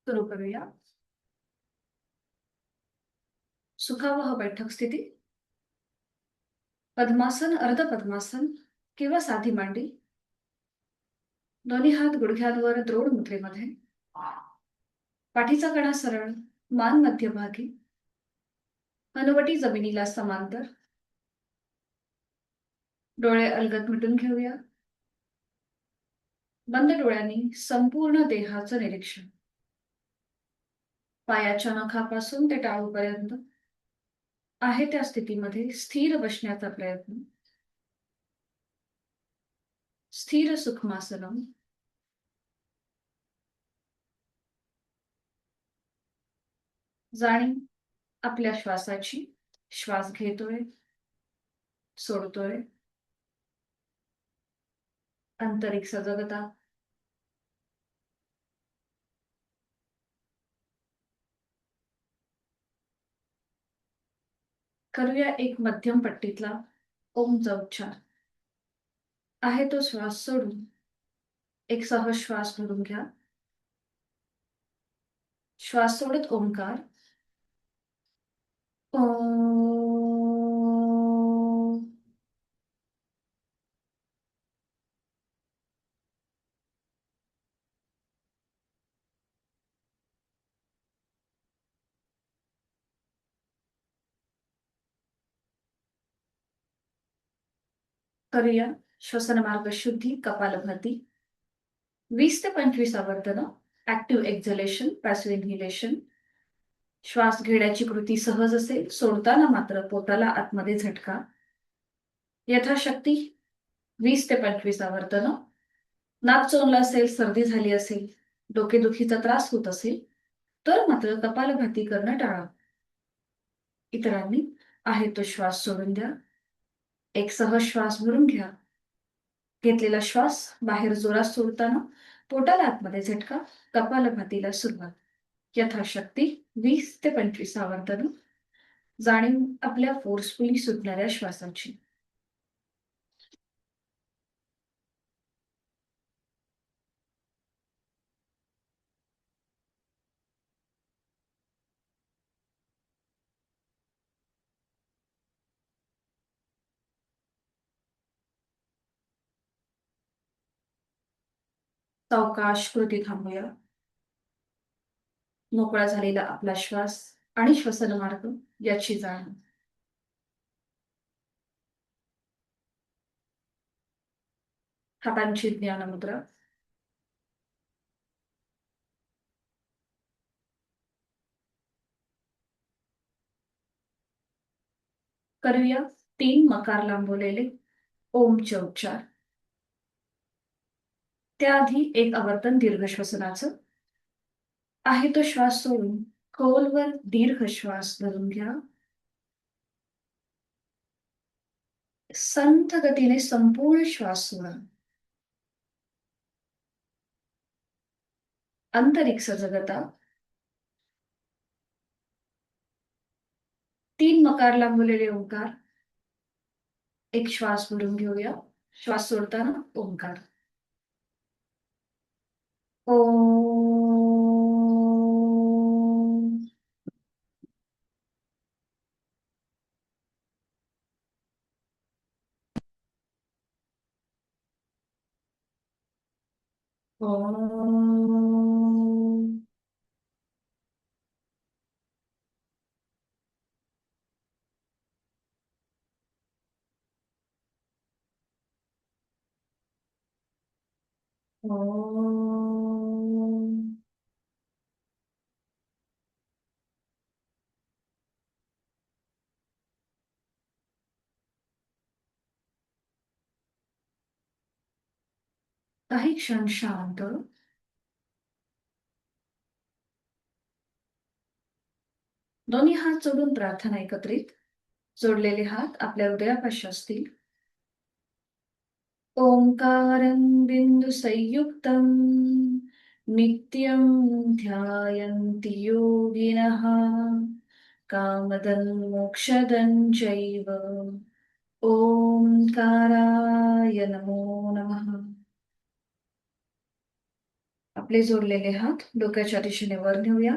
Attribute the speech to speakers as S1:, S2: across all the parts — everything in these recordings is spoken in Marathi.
S1: सुरू करूया. सुखावह बैठक स्थिती. पद्मासन, अर्ध पद्मासन किंवा साधी मांडी. दोन्ही हात गुडघ्यांवर द्रोण मुद्रेमध्ये. पाठीचा कणा सरळ, मान मध्यभागी, हनुवटी जमिनीला समांतर. डोळे अलगद मिटून घेऊया. बंद डोळ्यांनी संपूर्ण देहाचं निरीक्षण. पायाच्या नखापासून ते टाळूपर्यंत आहे त्या स्थितीमध्ये स्थिर बसण्याचा प्रयत्न. स्थिर सुखमासनम. जाणीव आपल्या श्वासाची. श्वास घेतोय, सोडतोय. आंतरिक सजगता. करूया एक मध्यम पट्टीतला ओमचा उच्चार. आहे तो श्वास सोडून एक सहज श्वास भरून घ्या. श्वास सोडत ओंकार. ओम. करूया श्वसन मार्ग शुद्धी कपालभाती. 20 ते 25 आवर्तन. Active exhalation, passive inhalation. श्वास घेण्याची कृती सहज असेल, सोडताना मात्र पोटाला आतमध्ये झटका. यथाशक्ती 20 ते 25 आवर्तन. नाक चोंदलं असेल, सर्दी झाली असेल, डोकेदुखीचा त्रास होत असेल तर मात्र कपालभाती करणं टाळा. इतरांनी आहे तो श्वास सोडून द्या. एक सहज श्वास भरून घ्या. घेतलेला श्वास बाहेर जोरात सोडताना पोटाला आतमध्ये झटका. कपालभातीला सुरुवात. यथाशक्ती 20 ते 25 आवर्तन. जाणीव आपल्या फोर्सफुली सुटणाऱ्या श्वासाची. सावकाश कृती थांबूया. मोकळा झालेला आपला श्वास आणि श्वसन मार्ग याची जाणीव. हातांची ज्ञान मुद्रा. करूया 3 मकार लांबवलेले ओमचे उच्चार. त्याआधी एक आवर्तन दीर्घ श्वसनाचं. आहे तो श्वास सोडून खोलवर दीर्घ श्वास धरून घ्या. संथ गतीने संपूर्ण श्वास सोडा. आंतरिक सजगता. 3 मकार लांबवलेले ओंकार. एक श्वास भरून घेऊया. श्वास सोडताना ओंकार. ओम. ओम. ओम. काही क्षण शांत. दोन्ही हात जोडून प्रार्थना एकत्रित. जोडलेले हात आपल्या हृदयापाशी असतील. ओंकारं बिन्दुसंयुक्तं नित्यं ध्यायन्ति योगिनः कामदं मोक्षदं चैव. ओंकाराय नमो नमः. आपले जोडलेले हात डोक्याच्या दिशेने वर नेऊया.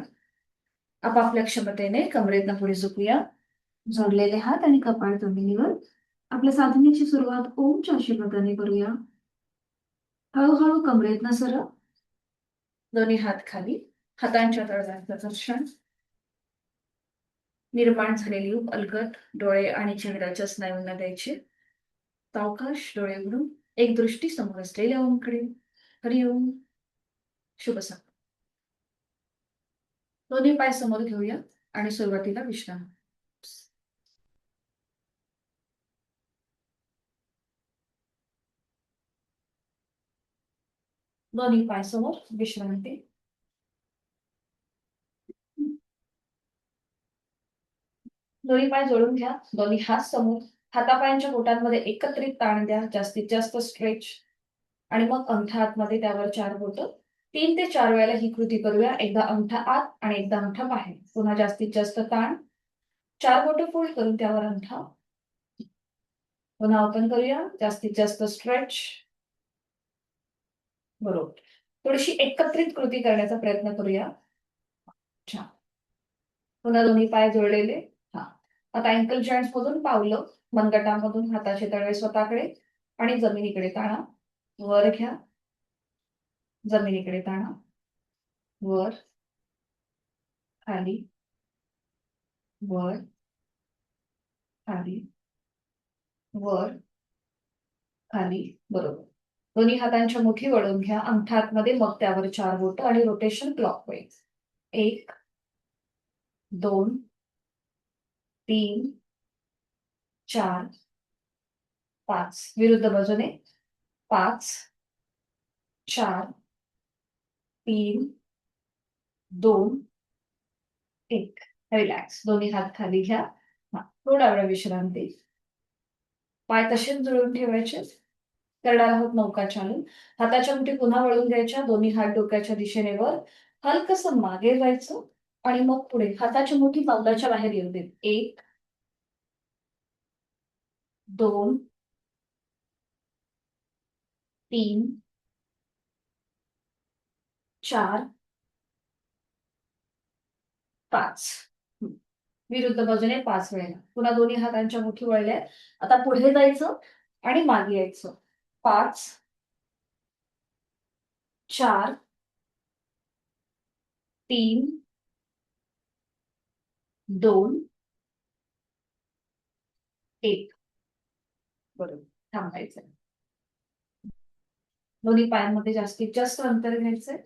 S1: आपापल्या क्षमतेने कमरेतनं पुढे झुकूया. जोडलेले हात आणि कपाळ जमिनीवर. आपल्या साधनेची सुरुवात ओमच्या आशीर्वादाने करूया. हळूहळू कमरेतनं सरळ. दोन्ही हात खाली. हातांच्या तळव्यांचं घर्षण. निर्माण झालेली ऊब अलगद डोळे आणि चेहऱ्याच्या स्नायूंना द्यायचे. सावकाश डोळे उघडून एक दृष्टी समोर असलेल्या ओमकडे. हरिओम. शुभ सकाळ. दोन्ही पाय समोर घेऊया आणि सुरुवातीला विश्राम. दोन्ही पाय समोर विश्रांती. दोन्ही पाय जोडून घ्या. दोन्ही हात समोर. हातापायांच्या बोटांमध्ये एकत्रित ताण द्या. जास्तीत जास्त स्ट्रेच. आणि मग अंगठा आतमध्ये, त्यावर 4 बोट. 3 ते 4 वेळेला ही कृती करूया. एकदा अंगठा आत आणि एकदा अंगठा बाहेर. पुन्हा जास्तीत जास्त ताण. 4 बोट फोल्ड करून त्यावर अंगठा. पुन्हा ओपन करूया. जास्तीत जास्त स्ट्रेच. बरोबर. थोडीशी एकत्रित कृती करण्याचा प्रयत्न करूया. छान. पुन्हा दोन्ही पाय जोडलेले. हा. आता अँकल जॉईंट्स मधून पावलं. मनगटामधून हाताचे तळवे स्वतःकडे आणि जमिनीकडे ताणा. वर घ्या. जमिनीकडे ताणा. वर. खाली. वर. खाली. वर. खाली. बरोबर. दोन्ही हातांच्या मुठी वळून घ्या. अंगठा आतमध्ये, मग त्यावर 4 बोट आणि रोटेशन क्लॉकवाईज. 1 2 3 4 5. विरुद्ध बाजूने. 5 4 3 2 1. रिलॅक्स. दोन्ही हात खाली घ्या. थोडा वेळ विश्रांती. पाय तसेच जुळवून ठेवायचे. करणार आहोत नौकाचालन. हाताच्या मुठी पुन्हा वळून घ्यायच्या. दोन्ही हात डोक्याच्या दिशेने वर. हलकसं मागे जायचं आणि मग पुढे. हाताची मुठी पावलाच्या बाहेर येऊ देत. 1 2 3 4 5. विरुद्ध बाजूने 5 वेळेला. पुन्हा दोन्ही हातांच्या मुठी वळल्या. आता पुढे जायचं आणि मागे यायचं. 5 4 3 2 1. बरोबर. थांबायचं. दोन्ही पायांमध्ये जास्तीत जास्त अंतर घ्यायचंय.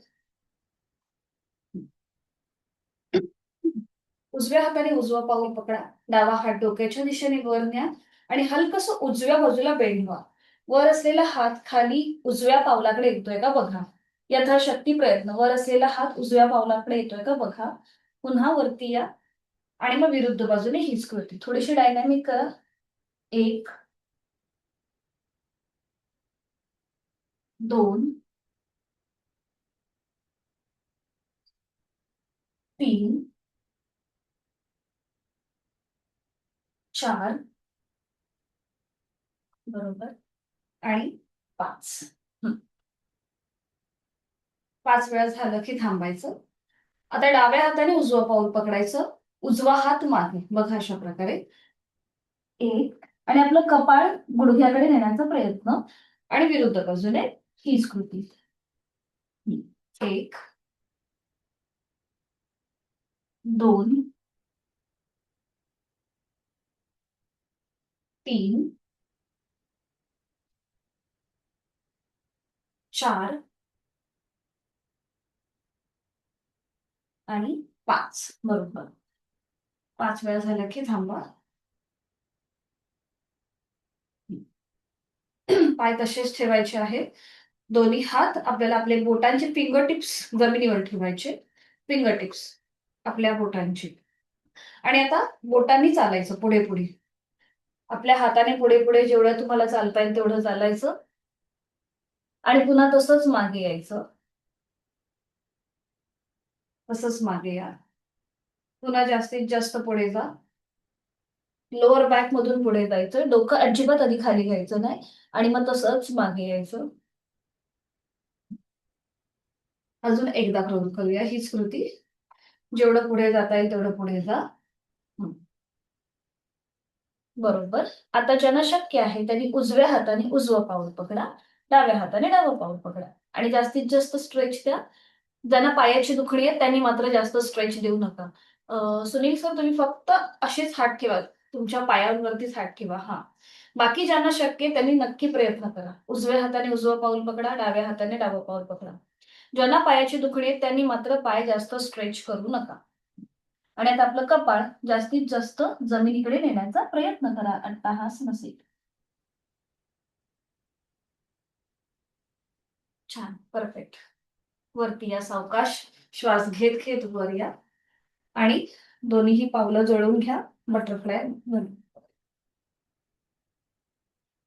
S1: उजव्या हाताने उजवा पाऊल पकडा. डावा हात डोक्याच्या दिशेने वर न्या आणि हलकसं उजव्या बाजूला बेंड व्हा. वर असलेला हात खाली उजव्या पावलाकडे येतोय का बघा. यथाशक्ती प्रयत्न. वर असलेला हात उजव्या पावलाकडे येतोय का बघा. पुन्हा वरती या आणि मग विरुद्ध बाजूने हीच कृती. थोडीशी डायनॅमिक करा. 1 2 3 4 बरोबर आणि 5. 5 वेळा झालं की थांबायचं. आता डाव्या हाताने उजवं पाऊल पकडायचं. उजवा हात मागे. बघा अशा प्रकारे. 1 आणि आपलं कपाळ गुडघ्याकडे नेण्याचा प्रयत्न आणि विरुद्ध बाजूने हीच कृती. 1 2 3 4 आणि 5. बरोबर. 5 वेळा झालं की थांबा. पाय तसेच ठेवायचे आहेत. दोन्ही हात आपल्याला आपले बोटांचे फिंगर टिप्स जमिनीवर ठेवायचे. फिंगर टिप्स आपल्या बोटांची. आणि आता बोटांनी चालायचं पुढे पुढे. आपल्या हाताने पुढे पुढे जेवढं तुम्हाला चालता येईल तेवढं चालायचं आणि पुन्हा तसंच मागे यायचं. तसंच मागे या. पुन्हा जास्तीत जास्त पुढे जा. लोअर बॅक मधून पुढे जायचं. डोकं अजिबात आधी खाली घ्यायचं नाही आणि मग तसंच मागे यायचं. अजून एकदा करूया हीच कृती. जेवढं पुढे जाता येईल तेवढं पुढे जा. हं. बरोबर. आता ज्यांना शक्य आहे त्यांनी उजव्या हाताने उजवं पाऊल पकडा, डाव्या हाताने डावं पाऊल पकडा आणि जास्तीत जास्त स्ट्रेच द्या. ज्यांना पायाची दुखणी आहे त्यांनी मात्र जास्त स्ट्रेच देऊ नका. सुनील सर, तुम्ही फक्त असेच हात ठेवा. तुमच्या पायांवरतीच हात ठेवा. हां. बाकी ज्यांना शक्य आहे त्यांनी नक्की प्रयत्न करा. उजव्या हाताने उजवं पाऊल पकडा, डाव्या हाताने डावं पाऊल पकडा. ज्यांना पायाची दुखणी आहे त्यांनी मात्र पाय जास्त स्ट्रेच करू नका. आणि आता आपलं कपाळ जास्तीत जास्त जमिनीकडे नेण्याचा प्रयत्न करा. अट्टहास नसेल. छान. परफेक्ट. वरती या सावकाश. श्वास घेत घेत वर या आणि दोन्हीही पावलं जोडून घ्या. बटरफ्लाय.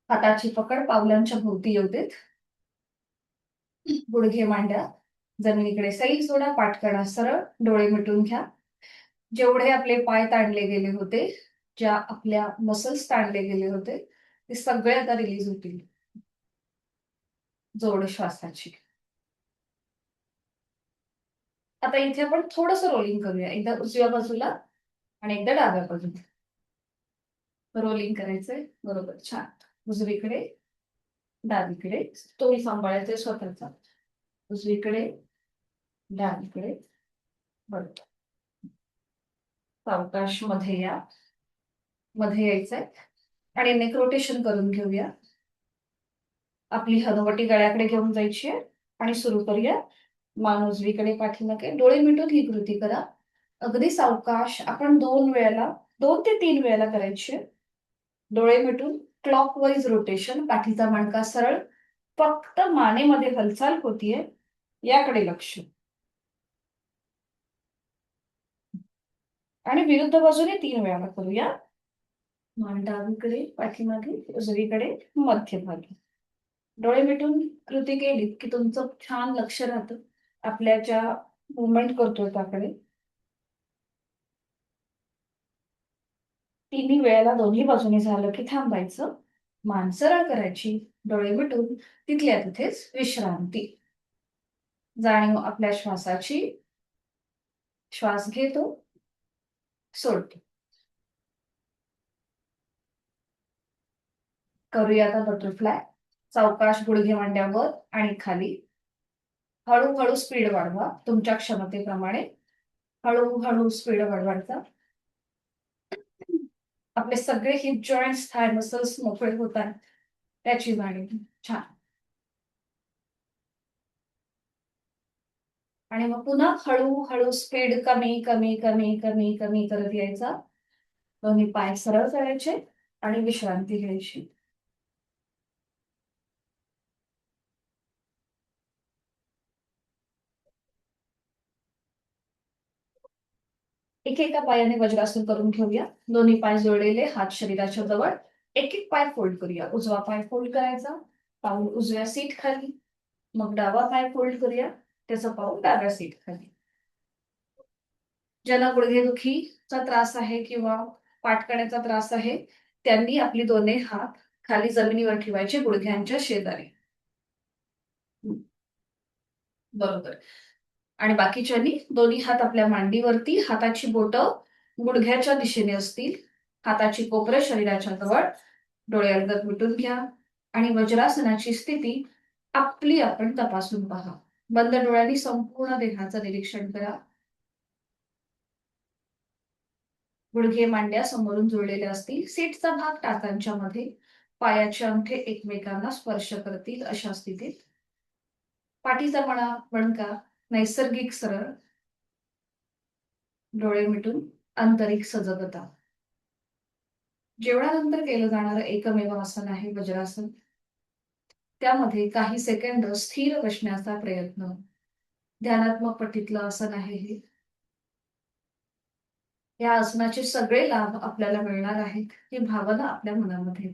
S1: हाताची पकड पावलांच्या भोवती येऊ देत. गुडघे मांडा. जमिनीकडे सैल सोडा. पाठ करा सरळ. डोळे मिटून घ्या. जेवढे आपले पाय ताणले गेले होते, ज्या आपल्या मसल्स ताणले गेले होते, ते सगळे आता रिलीज होतील. जोड श्वासाची. आता इथे आपण थोडंसं रोलिंग करूया. एकदा उजव्या बाजूला आणि एकदा डाव्या बाजूला. रोलिंग करायचंय. बरोबर. छान. उजवीकडे, डावीकडे. तोल सांभाळायचंय स्वतःचा. उजवीकडे, डावीकडे. बरोबर. सावकाश मध्ये या. मध्ये यायचंय आणि नेक रोटेशन करून घेऊया. आपली हनुवटी गळ्याकडे घेऊन जायची आहे आणि सुरू करूया. मान उजवीकडे पाठीमागे. डोळे मिटून ही कृती करा. अगदी सावकाश. आपण 2 वेळेला, 2 ते 3 वेळेला करायची आहे. डोळे मिटून क्लॉकवाईज रोटेशन. पाठीचा मणका सरळ. फक्त मानेमध्ये हालचाल होतीये याकडे लक्ष. आणि विरुद्ध बाजूने 3 वेळा करूया. मान डावीकडे पाठीमागे, उजवीकडे, मध्यभागी. डोळे मिटून कृती केली की तुमचं छान लक्ष राहतं आपल्या ज्या मुवमेंट करतोय त्याकडे. 3 वेळेला दोन्ही बाजूने झालं की थांबायचं. मान सरळ करायची. डोळे मिटून तिथल्या तिथेच विश्रांती. जाणीव आपल्या श्वासाची. श्वास घेतो, सोडतो. करूया आता बटरफ्लाय. सावकाश गुडघे मांड्यावर आणि खाली. हळूहळू स्पीड वाढवा तुमच्या क्षमतेप्रमाणे. हळूहळू स्पीड वाढवायचा. आपले सगळे हिप जॉईंट्स, थाय मसल्स मोकळे होतात त्याची जाणीव. छान. आणि मग पुन्हा हळूहळू स्पीड कमी कमी कमी कमी कमी करत यायचा. दोन्ही पाय सरळ करायचे आणि विश्रांती घ्यायची. एकेका पायाने वज्रासन करून घेऊया. दोन्ही पाय जोडलेले, हात शरीराच्या जवळ. एक एक पाय फोल्ड करूया. उजवा पाय फोल्ड करायचा. पाऊल उजव्या सीट खाली. मग डावा पाय फोल्ड करूया. त्याचं पाऊल डाव्या सीट खाली. ज्यांना गुडघेदुखीचा त्रास आहे किंवा पाठकण्याचा त्रास आहे त्यांनी आपली दोन्ही हात खाली जमिनीवर ठेवायचे गुडघ्यांच्या शेजारी. बरोबर. आणि बाकीच्यांनी दोन्ही हात आपल्या मांडीवरती. हाताची बोटं गुडघ्याच्या दिशेने असतील. हाताची कोपरं शरीराच्या जवळ. डोळे अलगद मिटून घ्या आणि वज्रासनाची स्थिती आपली आपण तपासून पहा. बंद डोळ्यांनी संपूर्ण देहाचं निरीक्षण करा. गुडघे मांड्या समोरून जुळलेल्या असतील. सीटचा भाग टाचांच्या मध्ये. पायाचे अंगठे एकमेकांना स्पर्श करतील अशा स्थितीत. पाठीचा मणका नैसर्गिक सरळ. डोळे मिटून आंतरिक सजगता. जेवणानंतर केलं जाणारं एकमेव आसन आहे वज्रासन. त्यामध्ये काही सेकंद स्थिर बसण्याचा प्रयत्न. ध्यानात्मक पट्टीतलं आसन आहे हे. या आसनाचे सगळे लाभ आपल्याला मिळणार आहेत ही भावना आपल्या मनामध्ये.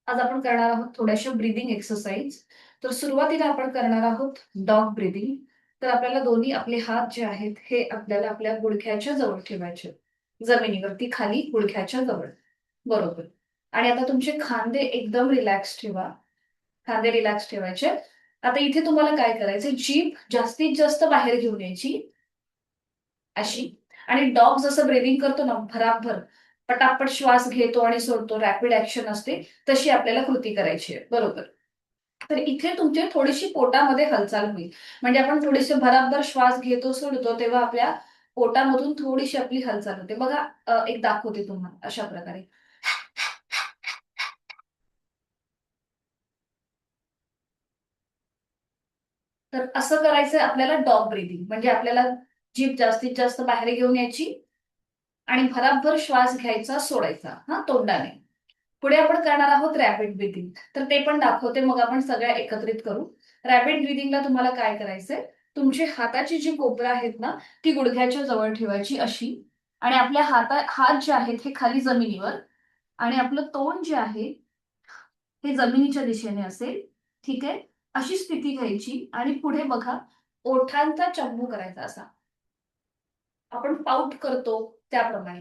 S1: आज आपण करणार आहोत थोड्याशा ब्रीदिंग एक्सरसाइज. तर सुरुवातीला आपण करणार आहोत डॉग ब्रीदिंग. तर आपल्याला दोन्ही आपले हात जे आहेत हे आपल्याला आपल्या गुडघ्याच्या जवळ ठेवायचे. जमिनीवरती खाली गुडघ्याच्या जवळ. बरोबर. आणि आता तुमचे खांदे एकदम रिलॅक्स ठेवा. खांदे रिलॅक्स ठेवायचे. आता इथे तुम्हाला काय करायचं, जीभ जास्तीत जास्त बाहेर घेऊन यायची अशी. आणि डॉग जसं ब्रेदिंग करतो ना भराभर, पटापट श्वास घेतो आणि सोडतो, रॅपिड ऍक्शन असते, तशी आपल्याला कृती करायची आहे. बरोबर. तर इथे तुमची थोडीशी पोटामध्ये हालचाल होईल. म्हणजे आपण थोडीशी भराभर श्वास घेतो सोडतो तेव्हा आपल्या पोटामधून थोडीशी आपली हालचाल होते बघा. एक दाखवते तुम्हाला अशा प्रकारे. तर असं करायचं आपल्याला डॉग ब्रीदिंग. म्हणजे आपल्याला जीभ जास्तीत जास्त बाहेर घेऊन यायची आणि भराभर श्वास घ्यायचा सोडायचा हा तोंडाने. पुढे आपण करणार आहोत रॅपिड ब्रीदिंग. तर ते पण दाखवते, मग आपण सगळ्या एकत्रित करू. रॅपिड ब्रीदिंगला तुम्हाला काय करायचंय, तुमची हाताची जी कोपरं आहेत ना ती गुडघ्याच्या जवळ ठेवायची अशी. आणि आपल्या हात जे आहेत हे खाली जमिनीवर, आणि आपलं तोंड जे आहे हे जमिनीच्या दिशेने असेल. ठीक आहे. अशी स्थिती घ्यायची आणि पुढे बघा, ओठांचा चंबू करायचा असा. आपण पाऊट करतो त्याप्रमाणे.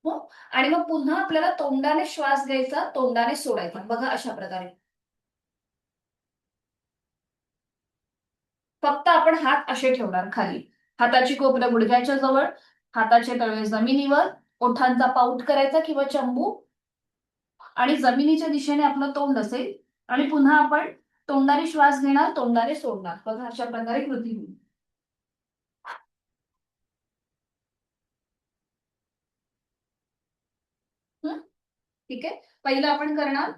S1: हो. आणि मग पुन्हा आपल्याला तोंडाने श्वास घ्यायचा, तोंडाने सोडायचा बघा अशा प्रकारे. फक्त आपण हात असे ठेवणार खाली. हाताची कोपरं गुडघ्याच्या जवळ, हाताचे तळवे जमिनीवर, ओठांचा पाऊट करायचा किंवा चंबू, आणि जमिनीच्या दिशेने आपलं तोंड असेल. आणि पुन्हा आपण तोंडाने श्वास घेणार, तोंडाने सोडणार बघा अशा प्रकारे कृती होईल. हं? ठीक आहे. पहिलं आपण करणार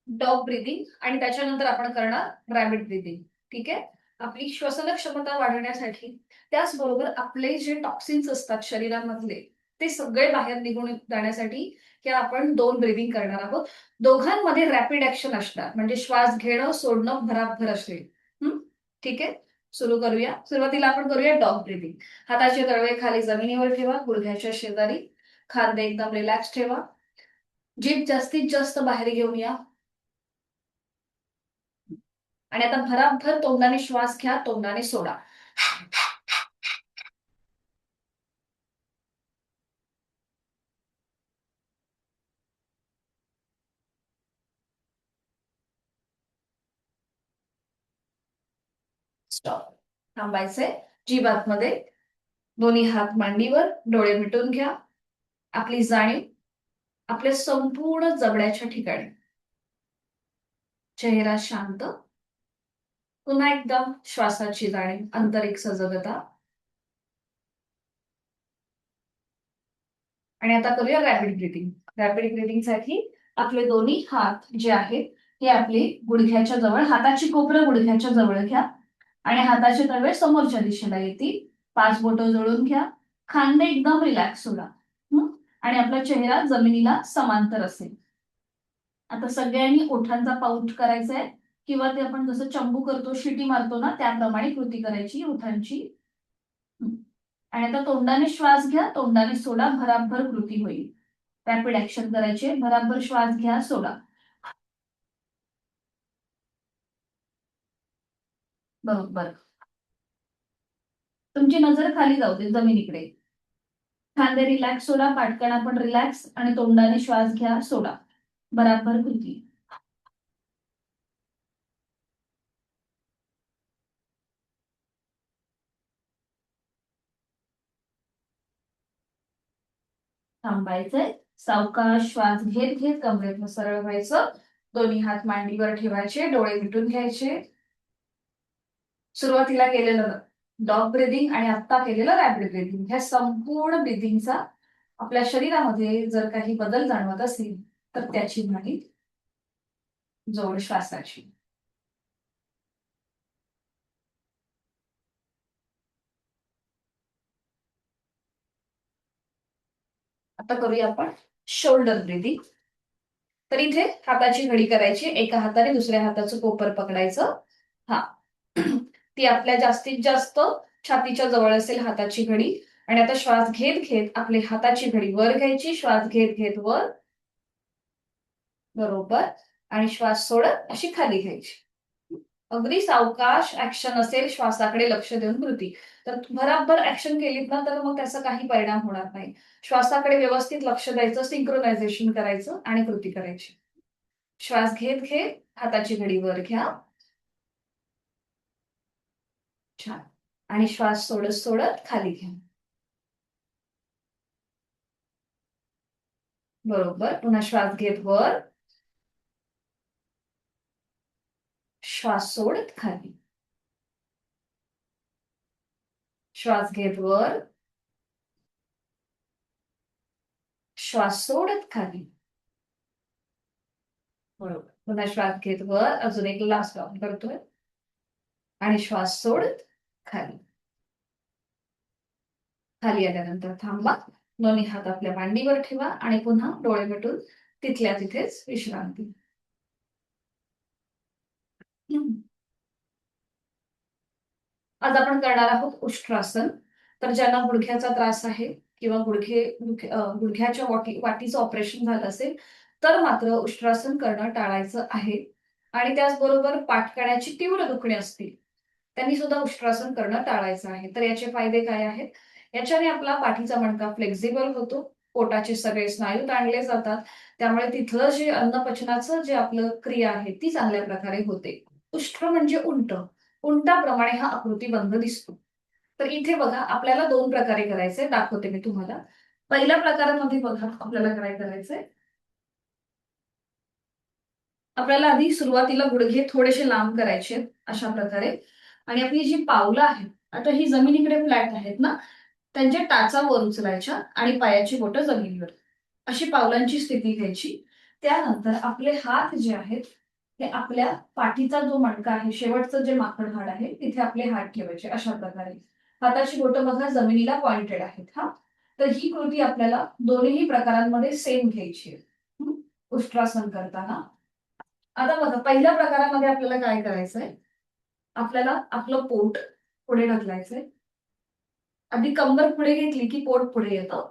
S1: डॉग ब्रीदिंग आणि त्याच्यानंतर आपण करणार रॅबिट ब्रीदिंग. ठीक आहे. आपली श्वसन क्षमता वाढवण्यासाठी, त्याचबरोबर आपले जे टॉक्सिन्स असतात शरीरामधले ते सगळे बाहेर निघून जाण्यासाठी हे आपण 2 ब्रीदिंग करणार आहोत. दोघांमध्ये रॅपिड ऍक्शन असणार, म्हणजे श्वास घेणं सोडणं भराभर असेल. ठीक आहे. सुरू करूया. सुरुवातीला आपण करूया डॉग ब्रीदिंग. हाताचे तळवे खाली जमिनीवर ठेवा, गुडघ्याच्या शेजारी. खांदे एकदम रिलॅक्स ठेवा. जीभ जास्तीत जास्त बाहेर घेऊन या. आणि आता भराभर तोंडाने श्वास घ्या, तोंडाने सोडा. स्टॉप. थांबायचंय. जीभ आतमध्ये. दोन्ही हात मांडीवर, डोळे मिटून घ्या. आपली जाणीव आपल्या संपूर्ण जबड्याच्या ठिकाणी. चेहरा शांत. पुन्हा एकदम श्वासाची जाणीव, आंतरिक सजगता. आणि आता करूया रॅपिड ब्रीदिंग. रॅपिड ब्रीदिंगसाठी आपले दोन्ही हात जे आहेत हे आपले गुडघ्याच्या जवळ, हाताची कोपरं गुडघ्याच्या जवळ घ्या. आणि हाताचे तळवे समोरच्या दिशेला येतील. 5 बोटं जोडून घ्या. खांदे एकदम रिलॅक्स सोडा. आणि आपला चेहरा जमिनीला समांतर असेल. आता सगळ्यांनी ओठांचा पाऊट करायचा आहे, किंवा ते आपण जसं चंबू करतो, शिटी मारतो ना त्याप्रमाणे कृती करायची ओठांची. आणि आता तोंडाने श्वास घ्या, तोंडाने सोडा, भराभर कृती होईल. रॅपिड ऍक्शन करायचे. भराभर श्वास घ्या, सोडा. बरोबर. तुमची नजर खाली जाऊ दे जमिनीकडे. खांदे रिलॅक्स सोडा, पाठकणा पण रिलॅक्स, आणि तोंडाने श्वास घ्या, सोडा. बराबर कृती. थांबायचंय. सावकाश श्वास घेत घेत कमरेतनं सरळ व्हायचं. दोन्ही हात मांडीवर ठेवायचे, डोळे मिटून घ्यायचे. सुरुवातीला केलेलं डॉग ब्रीदिंग आणि आता केलेलं रॅपिड ब्रीदिंग, ह्या संपूर्ण ब्रीदिंगचा आपल्या शरीरामध्ये जर काही बदल जाणवत असेल तर त्याची माहिती जोड श्वासाची. आता करूया आपण शोल्डर ब्रीदिंग. तर इथे हाताची घडी करायची, एका हाताने दुसऱ्या हाताचं कोपर पकडायचं. हा. ती आपल्या जास्तीत जास्त छातीच्या जवळ असेल हाताची घडी. आणि आता श्वास घेत घेत आपली हाताची घडी वर घ्यायची, श्वास घेत घेत वर. बरोबर. आणि श्वास सोडत अशी खाली घ्यायची. अगदी सावकाश ऍक्शन असेल, श्वासाकडे लक्ष देऊन कृती. तर भराभर ऍक्शन केलीत ना, तर मग त्याचा काही परिणाम होणार नाही. श्वासाकडे व्यवस्थित लक्ष द्यायचं, सिंक्रोनायझेशन करायचं आणि कृती करायची. श्वास घेत घेत हाताची घडी वर घ्या. छान. आणि श्वास सोडत सोडत खाली घ्या. बरोबर. पुन्हा श्वास घेत वर, श्वास सोडत खाली. श्वास घेत वर, श्वास सोडत खाली. बरोबर. पुन्हा श्वास घेत वर, अजून एक लास्ट राउंड करतोय. आणि श्वास सोडत खाली. खाली आल्यानंतर थांबा. दोन्ही हात आपल्या मांडीवर ठेवा आणि पुन्हा डोळे मिटून तिथल्या तिथेच विश्रांती. आज आपण करणार आहोत उष्ट्रासन. तर ज्यांना गुडघ्याचा त्रास आहे किंवा गुडघ्याच्या वाटीचं ऑपरेशन झालं असेल, तर मात्र उष्ट्रासन करणं टाळायचं आहे. आणि त्याचबरोबर पाठकण्याची तीव्र दुखणे असतील, त्यांनी सुद्धा उष्ट्रासन करणं टाळायचं आहे. तर याचे फायदे काय आहेत? याच्याने आपला पाठीचा मणका फ्लेक्झिबल होतो, पोटाचे सगळे स्नायू ताणले जातात, त्यामुळे तिथलं जे अन्नपचनाचं जे आपलं क्रिया आहे ती चांगल्या प्रकारे होते. उष्ट्र म्हणजे उंट. उंटाप्रमाणे हा आकृतीबंध दिसतो. तर इथे बघा, आपल्याला दोन प्रकारे करायचंय, दाखवते मी तुम्हाला. पहिल्या प्रकारामध्ये बघा आपल्याला काय करायचंय. आपल्याला आधी सुरुवातीला गुडघे थोडेसे लांब करायचे अशा प्रकारे. आणि आपली जी पावलं आहेत, आता ही जमिनीकडे फ्लॅट आहेत ना, त्यांच्या टाचा वर उचलायच्या आणि पायाची बोटं जमिनीवर. अशी पावलांची स्थिती घ्यायची. त्यानंतर आपले हात जे आहेत ते आपल्या पाठीचा जो मणका आहे, शेवटचं जे माकड हाड आहे, तिथे आपले हात ठेवायचे अशा प्रकारे. हाताची बोटं बघा जमिनीला पॉइंटेड आहेत. हा, तर ही कृती आपल्याला दोन्ही प्रकारांमध्ये सेम घ्यायची आहे. उष्ट्रासन करताना. आता बघा, पहिल्या प्रकारामध्ये आपल्याला काय करायचंय. आपल्याला आपलं पोट पुढे ढकलायचंय. आधी कंबर पुढे घेतली की पोट पुढे येतं.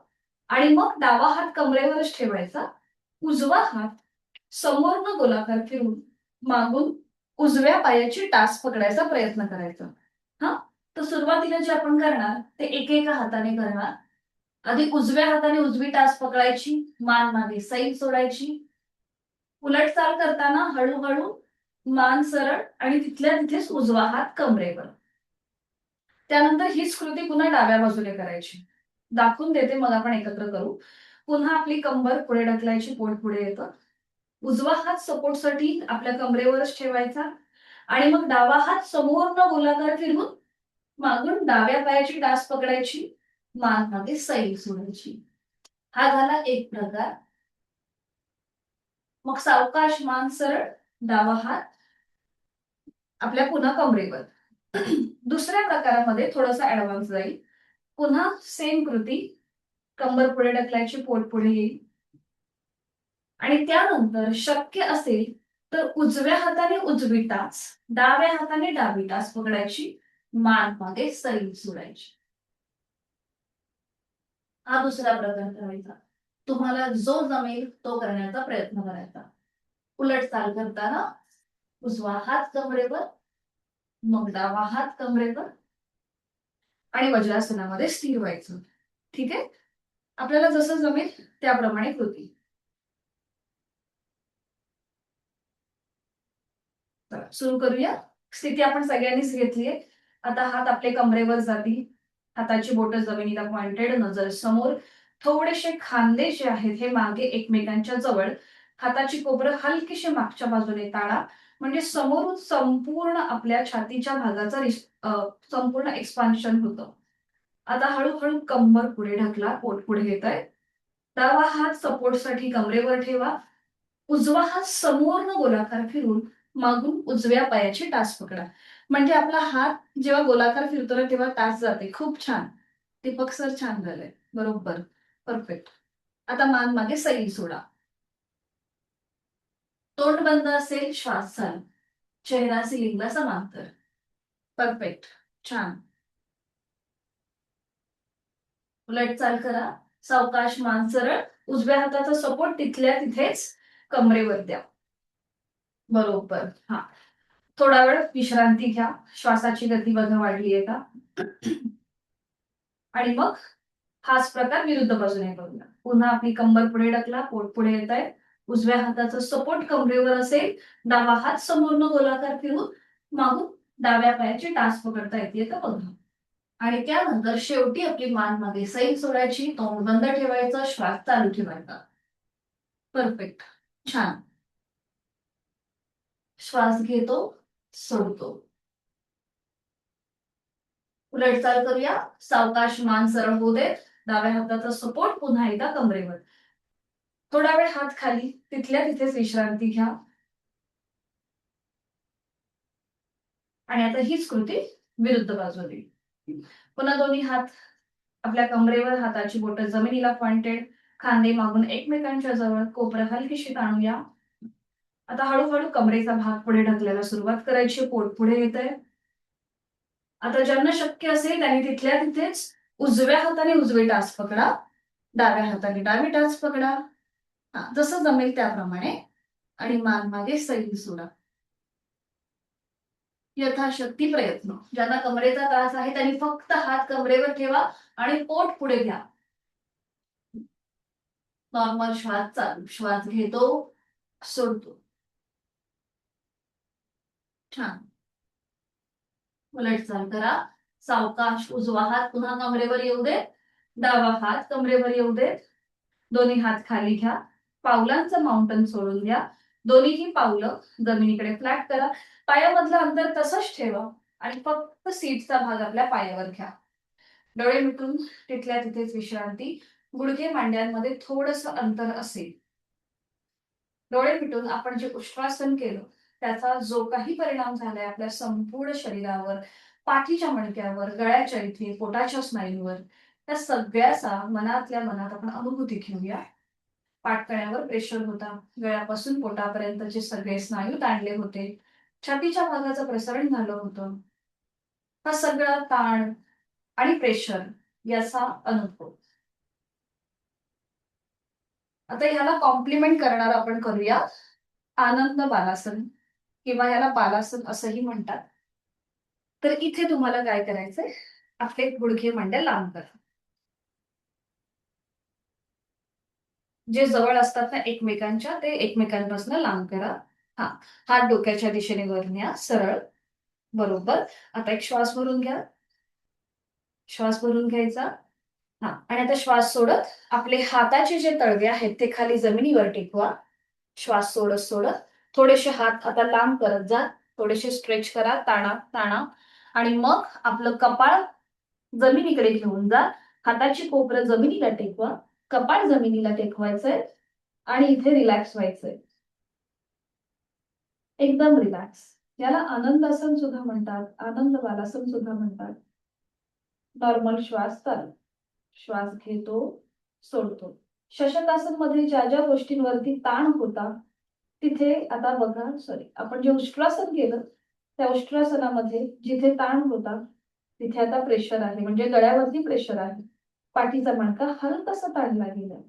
S1: आणि मग डावा हात कमरेवरच ठेवायचा. उजवा हात समोरनं गोलाकार फिरून मागून उजव्या पायाची टाच पकडायचा प्रयत्न करायचा. हा, तर सुरुवातीला जे आपण करणार ते एकेका हाताने करणार. आधी उजव्या हाताने उजवी टाच पकडायची, मान मागे सैल सोडायची. उलट चाल करताना हळूहळू मान सरळ आणि तिथल्या तिथेच उजवा हात कमरेवर. त्यानंतर हीच कृती पुन्हा डाव्या बाजूने करायची. दाखवून देते, मग आपण एकत्र करू. पुन्हा आपली कंबर पुढे ढकलायची, पोट पुढे येतं. उजवा हात सपोर्टसाठी आपल्या कमरेवरच ठेवायचा आणि मग डावा हात समोरनं गोलाकार फिरवून मागून डाव्या पायाची टाच पकडायची, मान मागे सैल सोडायची. हा झाला एक प्रकार. मग सावकाश मान सरळ, डावा हात आपल्या पुन्हा कमरेवर. दुसऱ्या प्रकारामध्ये थोडासा ऍडव्हान्स जाईल. पुन्हा सेम कृती. कंबर पुढे ढकलायची, पोट पुढे येईल. आणि त्यानंतर शक्य असेल तर उजव्या हाताने उजवी टाच, डाव्या हाताने डावी टाच पकडायची, मान मागे सैल सोडायची. हा दुसरा प्रकार करायचा. तुम्हाला जो जमेल तो करण्याचा प्रयत्न करायचा. उलट चाल करताना उजवा हात कमरेवर, मग डावा हात कमरेवर आणि वज्रासनामध्ये स्थिर व्हायचं. ठीक आहे. आपल्याला जसं जमेल त्याप्रमाणे कृती. सुरू करूया. स्थिती आपण सगळ्यांनीच घेतलीये. आता हात आपले कमरेवर जातील. हाताची बोटं जमिनीला पॉइंटेड, नजर समोर. थोडेसे खांदे जे आहेत हे मागे एकमेकांच्या जवळ. हाताची कोपरं हलकीशी मागच्या बाजूने ताणा. म्हणजे समोरून संपूर्ण आपल्या छातीच्या भागाचा संपूर्ण एक्सपान्शन होतं. आता हळूहळू कंबर पुढे ढकला, पोट पुढे येतंय. डावा हात सपोर्टसाठी कमरेवर ठेवा. उजवा हात समोरनं गोलाकार फिरून मागून उजव्या पायाची टाच पकडा. म्हणजे आपला हात जेव्हा गोलाकार फिरतो ना तेव्हा टाच जाते. खूप छान. दीपक सर, छान झालंय. बरोबर. परफेक्ट. आता मान मागे सैल सोडा. तोंड बंद असेल, श्वास चालू. चेहरा सिलिंगला समांतर. परफेक्ट. छान. उलट चाल करा. सावकाश मान सरळ. उजव्या हाताचा सपोर्ट तिथल्या तिथेच कमरेवर द्या. बरोबर. हा. थोडा वेळ विश्रांती घ्या. श्वासाची गती बघा वाढली आहे का. आणि मग हाच प्रकार विरुद्ध बाजूने करूया. पुन्हा आपली कंबर पुढे ढकला, पोट पुढे येत आहे. उजव्या हाताचा सपोर्ट कमरेवर असेल. डावा हात समोरनं गोलाकार फिरून मागून डाव्या पायाची टाच पकडता येते का बघा. आणि त्यानंतर शेवटी आपली मान मागे सैल सोडायची, तोंड बंद ठेवायचं, श्वास चालू ठेवायचा. परफेक्ट. छान. श्वास घेतो, सोडतो. उलटचाल करूया. सावकाश मान सरळ होऊ दे. डाव्या हाताचा सपोर्ट पुन्हा एकदा कमरेवर. थोडा वेळ हात खाली, तिथल्या तिथेच विश्रांती घ्या. आणि आता हीच कृती विरुद्ध बाजूने. पुन्हा दोन्ही हात आपल्या कमरेवर, हाताची बोटं जमिनीला पॉइंटेड, खांदे मागून एकमेकांच्या जवळ, कोपरं हलकीशी ताणूया. आता हळूहळू कमरेचा भाग पुढे ढकलायला सुरुवात करायची. पोट पुढे येत आहे. आता ज्यांना शक्य असेल त्यांनी तिथल्या तिथेच उजव्या हाताने उजवी टाच पकडा, डाव्या हाताने डावी टाच पकडा. जसं जमेल त्याप्रमाणे. आणि मान मागे सैल सोडा. यथाशक्ती प्रयत्न. ज्यांना कमरेचा त्रास आहे त्यांनी फक्त हात कमरेवर ठेवा आणि पोट पुढे घ्या. नॉर्मल श्वास चालू. श्वास घेतो, सोडतो. छान. उलटचाल करा. सावकाश उजवा हात पुन्हा कमरेवर येऊ दे, डावा हात कमरेवर येऊ दे. दोन्ही हात खाली घ्या. पावलांचं माउंटन सोडून द्या. दोन्हीही पावलं जमिनीकडे फ्लॅट करा. पायामधलं अंतर तसंच ठेवा आणि फक्त सीटचा भाग आपल्या पायावर घ्या. डोळे मिटून तिथल्या तिथेच विश्रांती. गुडघे मांड्यांमध्ये थोडंसं अंतर असेल. डोळे मिटून आपण जे उष्ट्रासन केलं त्याचा जो काही परिणाम झालाय आपल्या संपूर्ण शरीरावर, पाठीच्या मणक्यावर, गळ्याच्या इथे, पोटाच्या स्नायूंवर, त्या सगळ्याचा मनातल्या मनात आपण अनुभूती घेऊया. पाठकण्यावर प्रेशर होता, गळ्यापासून पोटापर्यंतचे सगळे स्नायू ताणले होते, छातीच्या भागाचं प्रसरण झालं होतं. हा सगळा ताण आणि प्रेशर याचा अनुभव. आता ह्याला कॉम्प्लिमेंट करणार आपण करूया आनंद बालासन, किंवा याला बालासन असंही म्हणतात. तर इथे तुम्हाला काय करायचंय, आपले गुडघे मांड्या लांब करा. जे जवळ असतात ना एकमेकांच्या, ते एकमेकांपासून लांब करा. हा, हात डोक्याच्या दिशेने वर न्या, सरळ. बरोबर. आता एक श्वास भरून घ्या. श्वास भरून घ्यायचा. आणि आता श्वास सोडत आपले हाताचे जे तळवे आहेत ते खाली जमिनीवर टेकवा. श्वास सोडत सोडत थोडेसे हात आता लांब करत जा. थोडेसे स्ट्रेच करा, ताणा ताणा. आणि मग आपलं कपाळ जमिनीकडे घेऊन जा. हाताची कोपरं जमिनीला टेकवा. कपाळ जमिनीला टेकवायचंय आणि इथे रिलॅक्स व्हायचंय. एकदम रिलॅक्स. याला आनंदासन सुद्धा म्हणतात, आनंद बालासन सुद्धा म्हणतात. नॉर्मल श्वास चालू. श्वास घेतो, सोडतो. शशकासन मध्ये ज्या ज्या गोष्टींवरती ताण होता तिथे आता बघा, आपण जे उष्ट्रासन केलं त्या उष्ट्रासनामध्ये जिथे ताण होता तिथे आता प्रेशर आहे, म्हणजे गळ्यावरती प्रेशर आहे. पाठीचा मणका हलकासा ताणला गेला.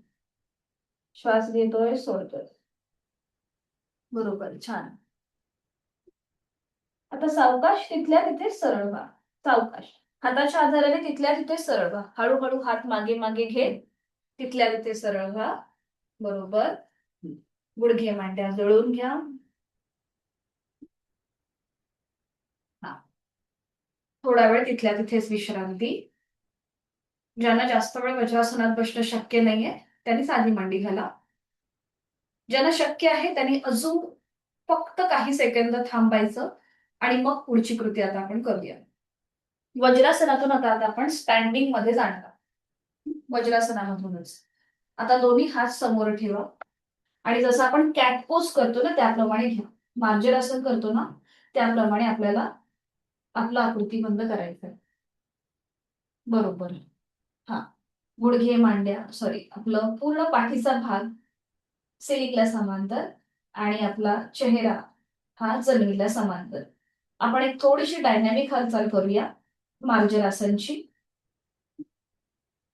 S1: श्वास घेतोय, सोडतोय. बरोबर. छान. आता सावकाश तिथल्या तिथे सरळ व्हा. सावकाश हाताच्या आधाराने तिथल्या तिथे सरळ व्हा. हळूहळू हात मागे मागे घे. तिथल्या तिथे सरळ व्हा. बरोबर. गुडघे मांड्या जळून घ्या. थोडा वेळ तिथल्या तिथेच विश्रांती. ज्यांना जास्त वेळ वज्रासनात बसणं शक्य नाहीये त्यांनी साधी मांडी घाला. ज्यांना शक्य आहे त्यांनी अजून फक्त काही सेकंद थांबायचं आणि मग पुढची कृती आता आपण करूया. वज्रासनातून आता आपण स्टँडिंग मध्ये जाणार. वज्रासनामधूनच आता दोन्ही हात समोर ठेवा आणि जसं आपण कॅट पोज करतो ना त्याप्रमाणे घ्या. मार्जरासन करतो ना त्याप्रमाणे आपल्याला आपला आकृती बंद करायचंय. बरोबर. हा, गुडघे मांड्या आपलं पूर्ण पाठीचा भाग सिलिंगला समांतर आणि आपला चेहरा हा जमिनीला समांतर. आपण एक थोडीशी डायनॅमिक हालचाल करूया मार्जरासनची.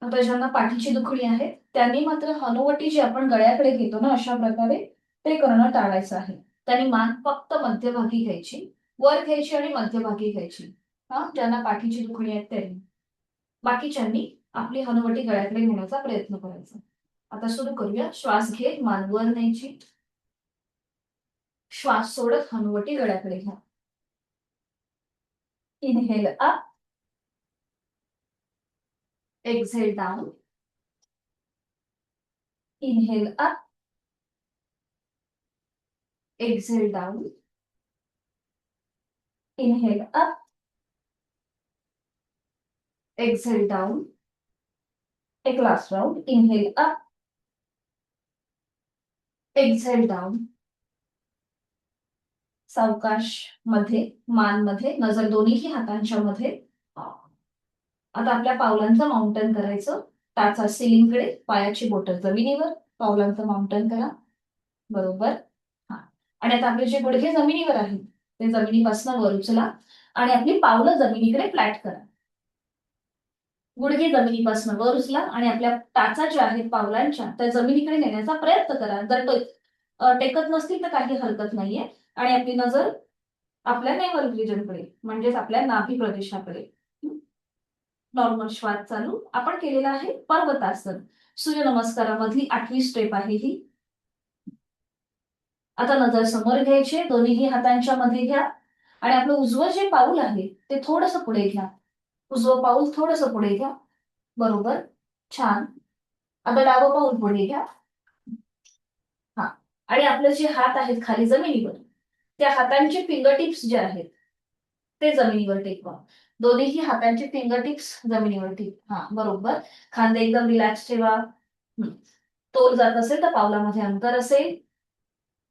S1: आता ज्यांना पाठीची दुखणी आहे त्यांनी मात्र हनुवटी जी आपण गळ्याकडे घेतो ना अशा प्रकारे ते करणं टाळायचं आहे. त्यांनी मान फक्त मध्यभागी घ्यायची. वर घ्यायची आणि मध्यभागी घ्यायची. हा, ज्यांना पाठीची दुखणी आहेत त्यांनी. बाकीच्यांनी आपली हनुवटी गळ्याकडे नेण्याचा प्रयत्न करायचा. आता सुरू करूया. श्वास घे, मान वर न्यायची. श्वास सोडत हनुवटी गळ्याकडे घ्या. Inhale up, exhale down. Inhale up, exhale down. Inhale up, exhale down. एक last round. Inhale up, exhale down. सावकाश मध्ये, मान मध्ये, नजर दोन्ही हातांच्या मध्ये. आता आपल्या पावलांचं माउंटन करायचं. टाचा सिलिंगकडे, पायाची बोटं जमिनीवर, पावलांचं माउंटन करा. बरोबर. हा, आणि आता आपले जे गुडघे जमिनीवर आहेत ते जमिनीपासून वर उचला आणि आपली पावलं जमिनीकडे फ्लॅट करा. गुडघे जमिनीपासून वर उचला आणि आपल्या टाचा ज्या आहेत पावलांच्या त्या जमिनीकडे नेण्याचा प्रयत्न करा. जर टेकत नसतील तर काही हरकत नाहीये. आणि आपली नजर आपल्या नेव्हल रिजनकडे म्हणजेच आपल्या नाभी प्रदेशाकडे. नॉर्मल श्वास चालू. आपण केलेला आहे पर्वतासन. सूर्यनमस्कारामधली 8वी स्टेप आहे ही. आता नजर समोर घ्यायची, दोन्ही हातांच्या मध्ये घ्या आणि आपलं उजवं जे पाऊल आहे ते थोडस पुढे घ्या. उजवं पाऊल थोडस पुढे घ्या. बरोबर. छान. आता डावं पाऊल पुढे घ्या. हा, आणि आपले जे हात आहेत खाली जमिनीवर त्या हातांचे फिंगर टिप्स जे आहेत ते जमिनीवर टेकवा. दोन्ही हातांचे फिंगर टिप्स जमिनीवर टेक. हा, बरोबर. खांदे एकदम रिलॅक्स ठेवा. तोल जात असेल तर पावलामध्ये अंतर असेल.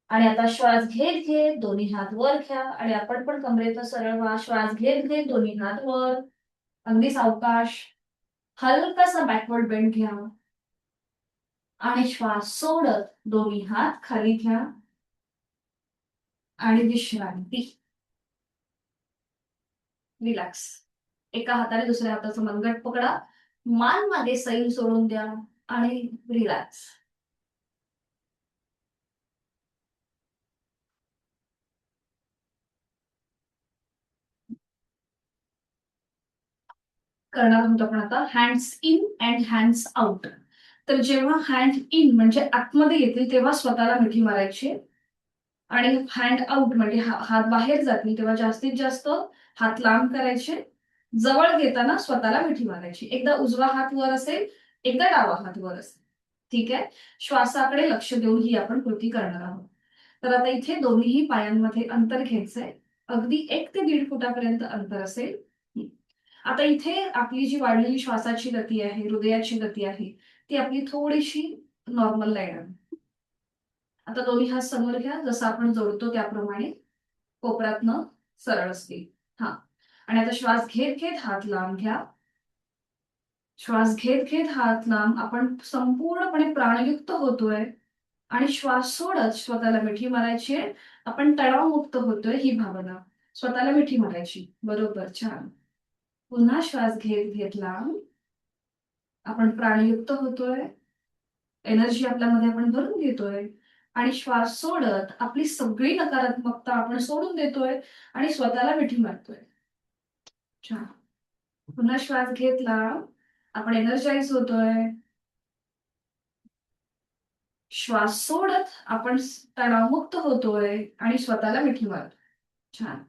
S1: आणि आता श्वास घेत घेत दोन्ही हात वर घ्या आणि आपण पण कमरेचं सरळ व्हा. श्वास घेत घेत दोन्ही हात वर, अगदी सावकाश. हलकासा बॅकवर्ड बेंड घ्या आणि श्वास सोडत दोन्ही हात खाली घ्या आणि विश्रांती. रिलॅक्स. एका हाताने दुसऱ्या हाताचं मनगट पकडा. मान मागे सैल सोडून द्या आणि रिलॅक्स. करणार आहोत आपण आता hands in and hands out. तर जेव्हा हँड इन म्हणजे आतमध्ये येतील तेव्हा स्वतःला मिठी मारायची आणि हँड आउट म्हणजे हात बाहेर जातील तेव्हा जास्तीत जास्त हात लांब करायचे. जवळ घेताना स्वतःला मिठी मारायची. एकदा उजवा हात वर असेल, एकदा डावा हात वर असेल. ठीक आहे. श्वासाकडे लक्ष देऊन ही आपण कृती करणार आहोत. तर आता इथे दोन्ही पायांमध्ये अंतर घ्यायचंय. अगदी 1 ते 1.5 फुटापर्यंत अंतर असेल. आता इथे आपली जी वाढलेली श्वासाची गती आहे, हृदयाची गती आहे, ती आपली थोडीशी नॉर्मल येणार. आता दोन्ही हात समोर घ्या, जसं आपण जोडतो त्याप्रमाणे कोपरातनं सरळ असतील. हा, आणि आता श्वास घेत घेत हात लांब घ्या. श्वास घेत घेत हात लांब. आपण संपूर्णपणे प्राणयुक्त होतोय आणि श्वास सोडत स्वतःला मिठी मारायची आहे. आपण तणावमुक्त होतोय ही भावना. स्वतःला मिठी मारायची. बरोबर. छान. पुन्हा श्वास घेत घेत लांब. आपण प्राणयुक्त होतोय. एनर्जी आपल्यामध्ये आपण भरून घेतोय आणि श्वास सोडत आपली सगळी नकारात्मकता आपण सोडून देतोय आणि स्वतःला मिठी मारतोय. छान. पुन्हा श्वास घेतला. आपण एनर्जाइज होतोय. श्वास सोडत आपण तणावमुक्त होतोय आणि स्वतःला मिठी मारतोय. छान.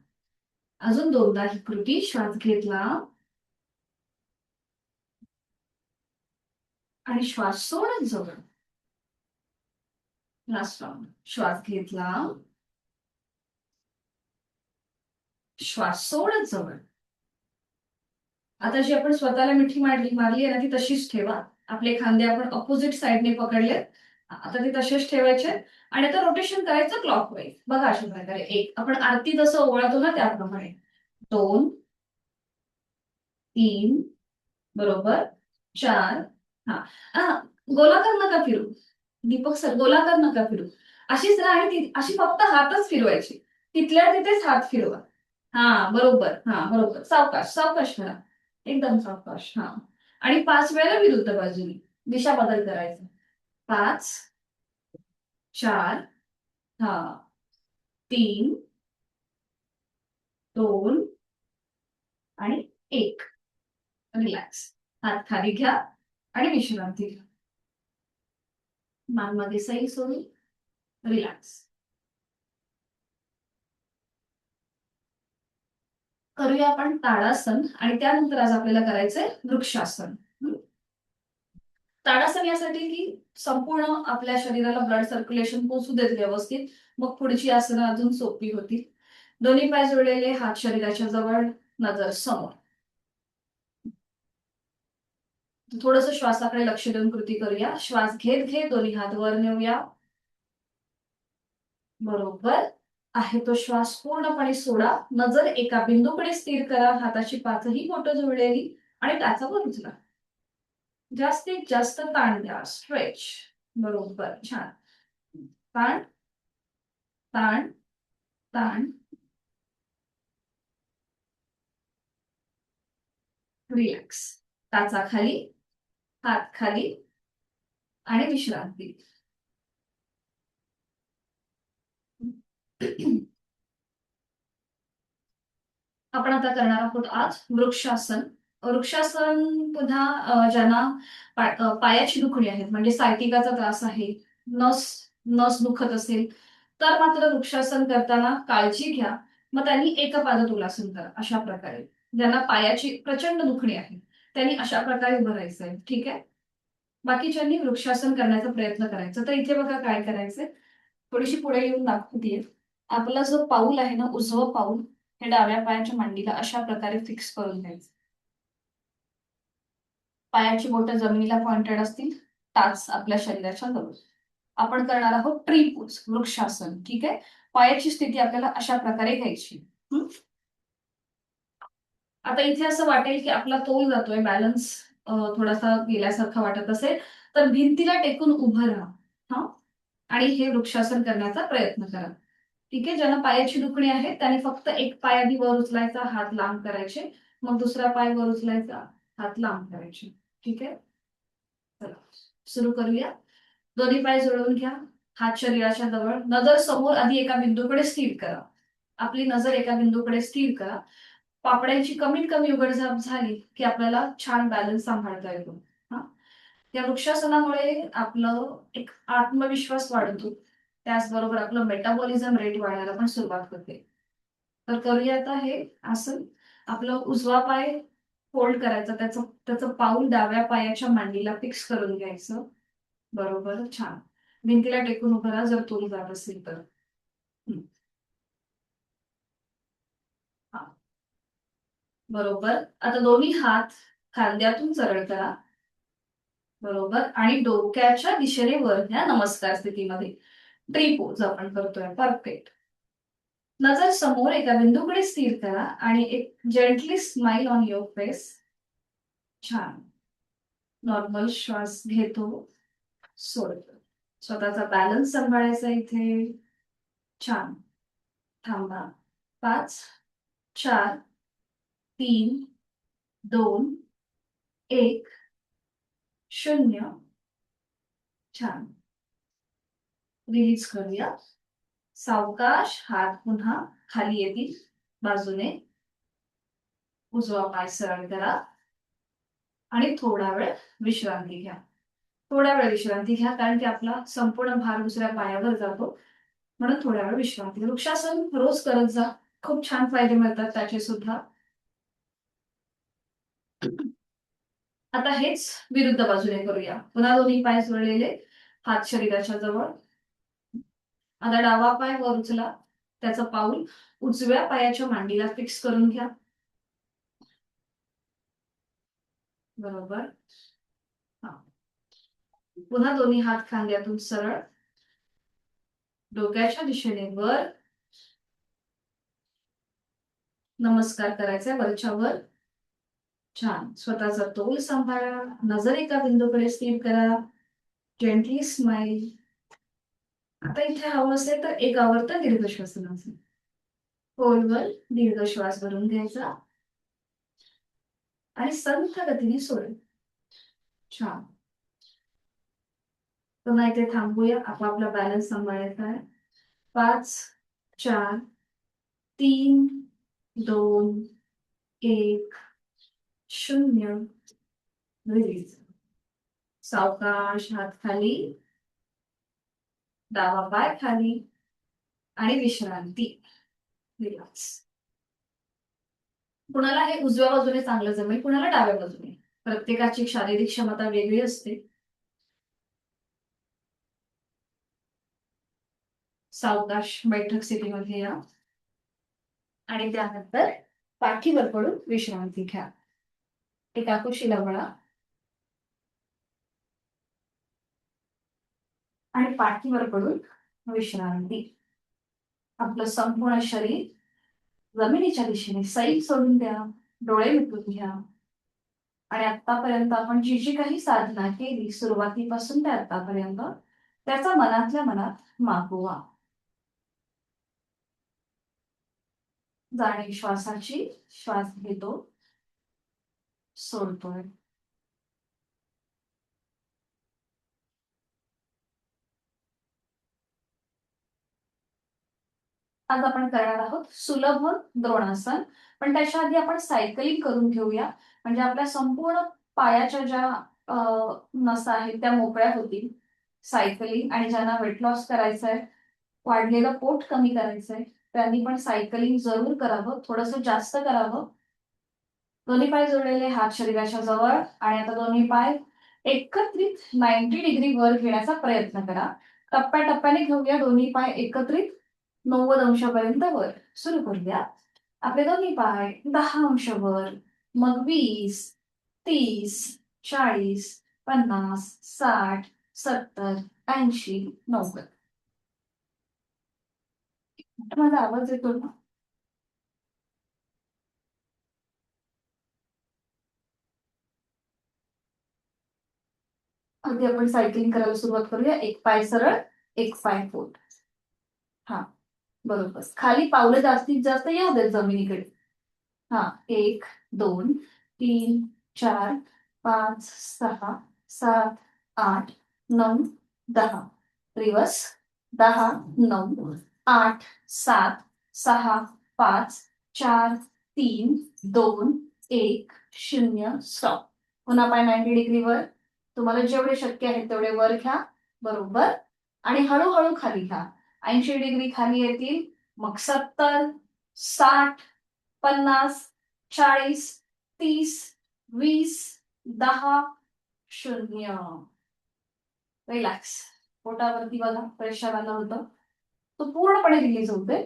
S1: अजून 2दा ही कृती. श्वास घेतला आणि श्वास सोडत जवळ. Last round. श्वास घेतला, श्वास सोडत जवळ. आता जी आपण स्वतःला मिठी मारली आहे ना ती तशीच ठेवा. आपले खांदे आपण अपोजिट साइडने पकडले. आता ते तसेच ठेवायचे आणि आता रोटेशन करायचं क्लॉकवाईज. बघा अशा प्रकारे. आपण आरती जसं ओवाळतो ना त्याप्रमाणे. 2, 3, बरोबर. 4. हा, गोलाकार नका फिरू. दीपक सर, गोलाकार नका फिरू. अशीच राहा आणि अशी फक्त हातच फिरवायची. तिथल्या तिथेच हात फिरवा. हा, बरोबर. हा, बरोबर. सावकाश सावकाश करा. एकदम सावकाश. हा, आणि 5 वेळेला विरुद्ध बाजूने दिशा बदल करायचा. 5, 4, हा, 3, 2 आणि 1. रिलॅक्स. हात खाली घ्या आणि विश्रांती घ्या. मान मध्ये सैल सोडून रिलॅक्स. करूया आपण ताडासन आणि त्यानंतर आज आपल्याला करायचंय वृक्षासन. ताडासन यासाठी की संपूर्ण आपल्या शरीराला ब्लड सर्क्युलेशन पोहोचू देत व्यवस्थित, मग पुढची आसनं अजून सोपी होतील. दोन्ही पाय जोडलेले, हात शरीराच्या जवळ, नजर समोर. थोडंसं श्वासाकडे लक्ष देऊन कृती करूया. श्वास घेत घेत दोन्ही हात वर नेऊया. बरोबर आहे तो श्वास पूर्णपणे सोडा. नजर एका बिंदूकडे स्थिर करा. हाताची पाचही बोटं जोडलेली आणि टाचावर उचला. जास्तीत जास्त ताण द्या. स्ट्रेच. बरोबर, छान. ताण ताण ताण. रिलॅक्स. टाचा खाली, हात खाली आणि विश्रांती. आपण आता करणार आहोत आज वृक्षासन. वृक्षासन पुन्हा ज्यांना पायाची दुखणी आहेत, म्हणजे सायटिकाचा त्रास आहे, नस नस दुखत असेल, तर मात्र वृक्षासन करताना काळजी घ्या. मग त्यांनी एकपादतुलासन करा अशा प्रकारे. ज्यांना पायाची प्रचंड दुखणी आहे त्यांनी अशा प्रकारे उभं राहायचंय. ठीक आहे. बाकीच्यांनी वृक्षासन करण्याचा प्रयत्न करायचा. तर इथे बघा काय करायचंय. थोडीशी पुढे येऊन दाखवतेय. आपला जो पाऊल आहे ना, उजवं पाऊल, हे डाव्या पायाच्या मांडीला अशा प्रकारे फिक्स करून घ्यायचं. पायाची बोटं जमिनीला पॉइंटेड असतील, टाच आपल्या शरीराच्या जवळ. आपण करणार आहोत ट्री पोज, वृक्षासन. ठीक आहे. पायाची स्थिती आपल्याला अशा प्रकारे घ्यायची. आता इथे असं वाटेल की आपला तोल जातोय, बॅलन्स थोडासा गेल्यासारखा वाटत असेल, तर भिंतीला टेकून उभं राहा. हा, आणि हे वृक्षासन करण्याचा प्रयत्न करा. ठीक आहे. ज्यांना पायाची दुखणी आहे त्यांनी फक्त एक पाय आधी वर उचलायचा, हात लांब करायचे, मग दुसरा पाय वर उचलायचा, हात लांब करायचे. ठीक आहे. चला सुरू करूया. दोन्ही पाय जोडून घ्या. हात शरीराच्या जवळ, नजर समोर आधी एका बिंदूकडे स्थिर करा. आपली नजर एका बिंदूकडे स्थिर करा. पापड्यांची कमीत कमी उघडझाप झाली की आपल्याला छान बॅलन्स सांभाळता येतो. हा, या वृक्षासनामुळे आपलं एक आत्मविश्वास वाढतो. त्याचबरोबर आपलं मेटाबॉलिझम रेट वाढायला पण सुरुवात होते. तर करूया आता हे आसन. आपलं उजवा पाय फोल्ड करायचा, त्याचं त्याचं पाऊल डाव्या पायाच्या मांडीला फिक्स करून घ्यायचं. बरोबर, छान. भिंतीला टेकून उभं राहा जर तोल जात असेल तर. हा, बरोबर. आता दोन्ही हात खांद्यातून सरळ करा. बरोबर, आणि डोक्याच्या दिशेने वर घ्या नमस्कार स्थितीमध्ये. ट्री पोज आपण करतोय. परफेक्ट. नजर समोर एका बिंदूकडे स्थिर करा आणि एक gently smile on your face. छान. नॉर्मल श्वास घेतो, सोडतो. स्वतःचा बॅलन्स सांभाळायचा इथे. छान. थांबा. 5, 4, 3, 2, 1, 0. छान. रिलीज करूया. सावकाश हात पुन्हा खाली येतील बाजूने. उजवा पाय सरळ करा आणि थोडा वेळ विश्रांती घ्या. थोडा वेळ विश्रांती घ्या, कारण की आपला संपूर्ण भार दुसऱ्या पायावर जातो. म्हणून थोड्या वेळ विश्रांती. वृक्षासन रोज करत जा. खूप छान फायदे मिळतात त्याचे सुद्धा. आता हेच विरुद्ध बाजूने करूया. पुन्हा दोन्ही पाय जोडलेले, हात शरीराच्या जवळ. आता डावा पाय वर उचला. त्याचं पाऊल उजव्या पायाच्या मांडीला फिक्स करून घ्या. बरोबर. हा. पुन्हा दोन्ही हात खांद्यातून सरळ, डोक्याच्या दिशेने वर. नमस्कार करायचा वरच्या वर. छान. स्वतःचा तोल सांभाळा. नजर एका बिंदूकडे स्थिर करा. Gently smile. आता इथे हवं असेल तर एक आवर्त दीर्घ श्वसनाचं. खोलवर दीर्घ श्वास भरून घ्यायचा आणि संथ गतीने सोडायचा. छान. पुन्हा इथे थांबूया. आपापला बॅलन्स सांभाळायचा आहे. 5, 4, 3, 2, 1, 0. रिलीज. सावकाश हात खाली, डावा पाय खाली आणि विश्रांती. रिलॅक्स. कुणाला हे उजव्या बाजूने चांगलं जमेल, कुणाला डाव्या बाजूने. प्रत्येकाची शारीरिक क्षमता वेगळी असते. सावकाश बैठक स्थितीमध्ये या आणि त्यानंतर पाठीवर पडून विश्रांती घ्या. एका कुशीला वळा आणि पाठीवर पडून विश्रांती. आपलं संपूर्ण शरीर जमिनीच्या दिशेने सैल सोडून द्या. डोळे मिटून घ्या आणि आतापर्यंत आपण जी जी काही साधना केली सुरुवातीपासून ते आतापर्यंत, त्याचा मनातल्या मनात मागोवा. जाणीव श्वासाची. श्वास घेतो, सोडतोय. आज आपण करणार आहोत सुलभ द्रोणासन. पण त्याच्या आधी आपण सायकलिंग करून घेऊया, म्हणजे आपल्या संपूर्ण पायाच्या ज्या नसा आहेत त्या मोकळ्या होतील. सायकलिंग. आणि ज्यांना वेट लॉस करायचंय, वाढलेलं पोट कमी करायचंय, त्यांनी पण सायकलिंग जरूर करावं, थोडंसं जास्त करावं. दोन्ही पाय जोडलेले, हात शरीराच्या जवळ, आणि आता दोन्ही पाय एकत्रित 90 डिग्री वर घेण्याचा प्रयत्न करा. टप्प्याटप्प्याने घेऊया दोन्ही पाय एकत्रित 90 अंशापर्यंत वर. सुरू करूया. आपले दोन्ही पाय 10 अंश वर, मग 20, 30, 40, 50, 60, 70, 80, 90. माझा आवाज येतो ना? अगदी आपण सायकलिंग करायला सुरुवात करूया. एक पाय सरळ, एक पाय फोट. हा, बरोबर. खाली पावलं जास्तीत जास्त येऊ देत जमिनीकडे. हा, 1, 2, 3, 4, 5, 6, 7, 8, 9, 10. रिवर्स. 10, 9, 8, 7, 6, 5, 4, 3, 2, 1, 0. स्टॉप. पुन्हा पाय 90 डिग्रीवर. तुम्हाला जेवढे शक्य आहे तेवढे वर घ्या. बरोबर. आणि हळूहळू खाली घ्या. 80 डिग्री खाली येतील, मग 70, 60, 50, 40, 30, 20, 10, 0. रिलॅक्स. पोटावरती बघा प्रेशर आलं होतं, तो पूर्णपणे रिलीज होते.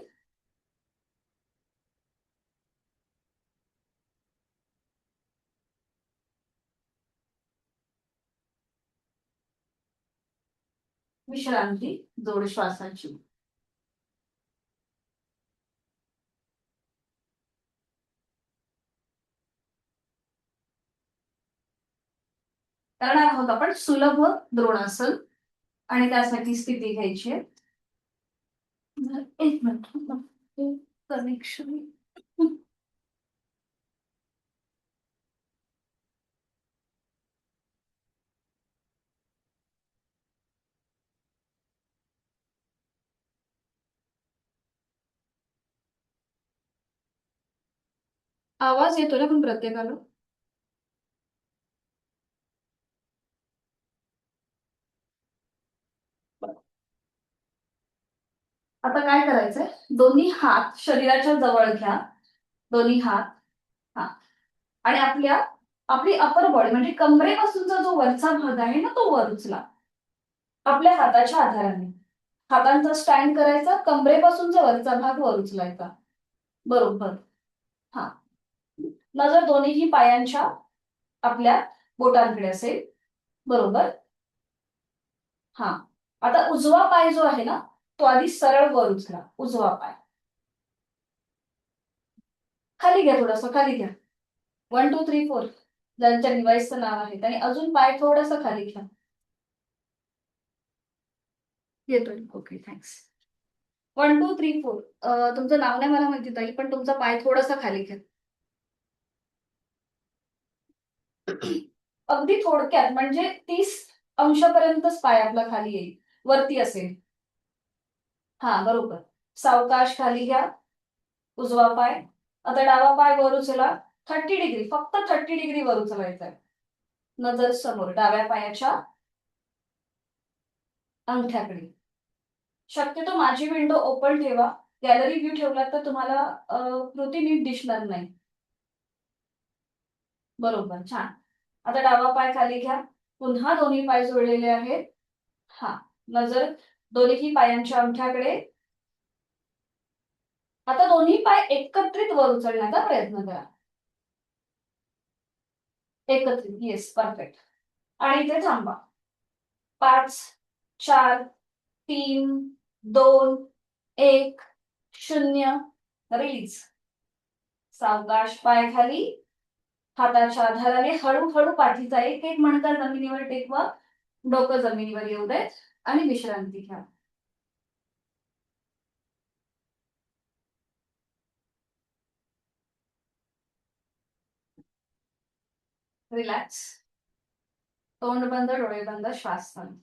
S1: विश्रांती. जोड श्वासाची. करणार आहोत आपण सुलभ द्रोणासन. आणि त्यासाठी स्थिती घ्यायची आहे. एक मिनिट. कनेक्शन. आवाज येतो ना पण प्रत्येकाला? आता काय करायचंय, दोन्ही हात शरीराच्या जवळ घ्या. दोन्ही हात. हा. आणि आपली अपर बॉडी म्हणजे कमरेपासूनचा जो वरचा भाग आहे ना, तो वर उचला आपल्या हाताच्या आधाराने. हातांचा स्टँड करायचा, कमरेपासूनचा वरचा भाग वर उचलायचा. बरोबर. हा. नजर दोन्हीही पायांच्या आपल्या बोटांकडे असेल. बरोबर. हा. आता उजवा पाय जो आहे ना, तो आधी सरळ वर उचला. उजवा पाय खाली घ्या, थोडासा खाली घ्या. 1, 2, 3, 4 ज्यांच्या डिव्हाइसचं नाव आहे, आणि अजून पाय थोडासा खाली घ्या. येतोय. Okay, thanks. 1, 2, 3, 4. तुमचं नाव नाही मला माहिती ताई, पण तुमचा पाय थोडासा खाली घ्या. अगदी थोडक्यात, म्हणजे 30 अंशापर्यंतच पाय आपला खाली येईल, वरती असेल. हा, बरोबर. सावकाश खाली घ्या उजवा पाय. आता डावा पाय वर उचला. 30 डिग्री, फक्त 30 डिग्री वर उचलायचा आहे. नजर समोर डाव्या पायाच्या अंगठ्याकडे. शक्यतो माझी विंडो ओपन ठेवा. गॅलरी व्ह्यू ठेवला तर तुम्हाला कृती नीट दिसणार नाही. बरोबर, छान. आता डावा पाय खाली घ्या. पुन्हा दोन्ही पाय जोडलेले आहेत. हा, नजर दोन्ही पायांच्या अंगठ्याकडे. आता दोन्ही पाय एकत्रित वर उचलण्याचा प्रयत्न करा. एकत्रित, येस, परफेक्ट. आणि इथे थांबा. 5, 4, 3, 2, 1, 0. रिलीज. सावकाश पाय खाली. हाताच्या आधाराने हळूहळू पाठीचा एक एक मणका जमिनीवर टेकवा. डोकं जमिनीवर येऊ देत आणि विश्रांती घ्या. रिलॅक्स. तोंड बंद, डोळे बंद, श्वास बंद.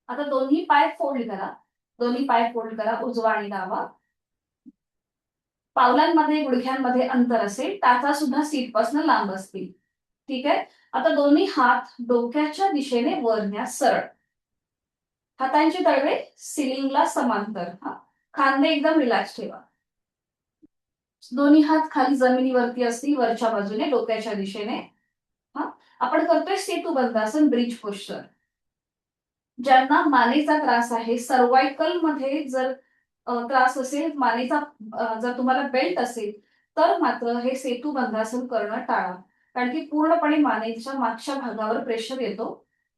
S1: आता दोन्ही पाय फोल्ड करा. दोन्ही पाय फोल्ड करा, उजवा आणि डावा. पावलांमध्ये गुडघ्यांमध्ये अंतर असेल, टाचा सुद्धा सीट पासून लांब असतील. ठीक आहे. आता दोन्ही हात डोक्याच्या दिशेने वर न्या, सरळ. हातांची तळवे सिलिंगला समांतर. खांदे एकदम रिलॅक्स ठेवा. दोन्ही हात खाली जमिनीवरती असतील, वरच्या बाजूने डोक्याच्या दिशेने. आपण करतोय सेतू बंधासन, ब्रिज पोश्चर. ज्यांना मानेचा त्रास आहे, सर्वायकल मध्ये जर त्रास असेल, मानेचा जर तुम्हाला बेल्ट असेल, तर मात्र हे सेतू बंधासन करणं टाळा. कारण की पूर्णपणे मानेच्या मागच्या भागावर प्रेशर येतो.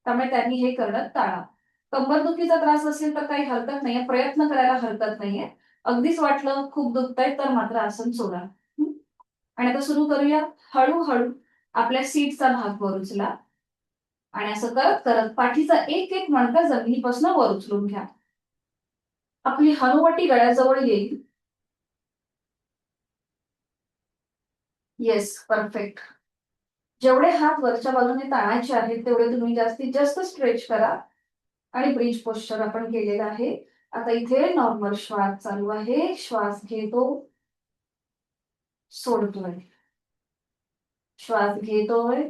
S1: त्यामुळे त्यांनी हे करणं टाळा. कंबरदुखीचा त्रास असेल तर काही हरकत नाहीये, प्रयत्न करायला हरकत नाहीये. अगदीच वाटलं खूप दुखतंय तर मात्र आसन सोडा. आणि आता सुरू करूया. हळूहळू आपल्या सीटचा भाग वर उचला. आणि असं करत करत पाठीचा एक एक मणका जमिनीपासून वर उचलून घ्या. आपली हनुवटी गळ्याजवळ येईल. Yes, perfect. जेवढे हात वरच्या बाजूने ताणायचे आहेत तेवढे तुम्ही जास्तीत जास्त स्ट्रेच करा. आणि ब्रिज पोस्चर आपण केलेला आहे. आता इथे नॉर्मल श्वास चालू आहे. श्वास घेतो, सोडतोय. श्वास घेतोय,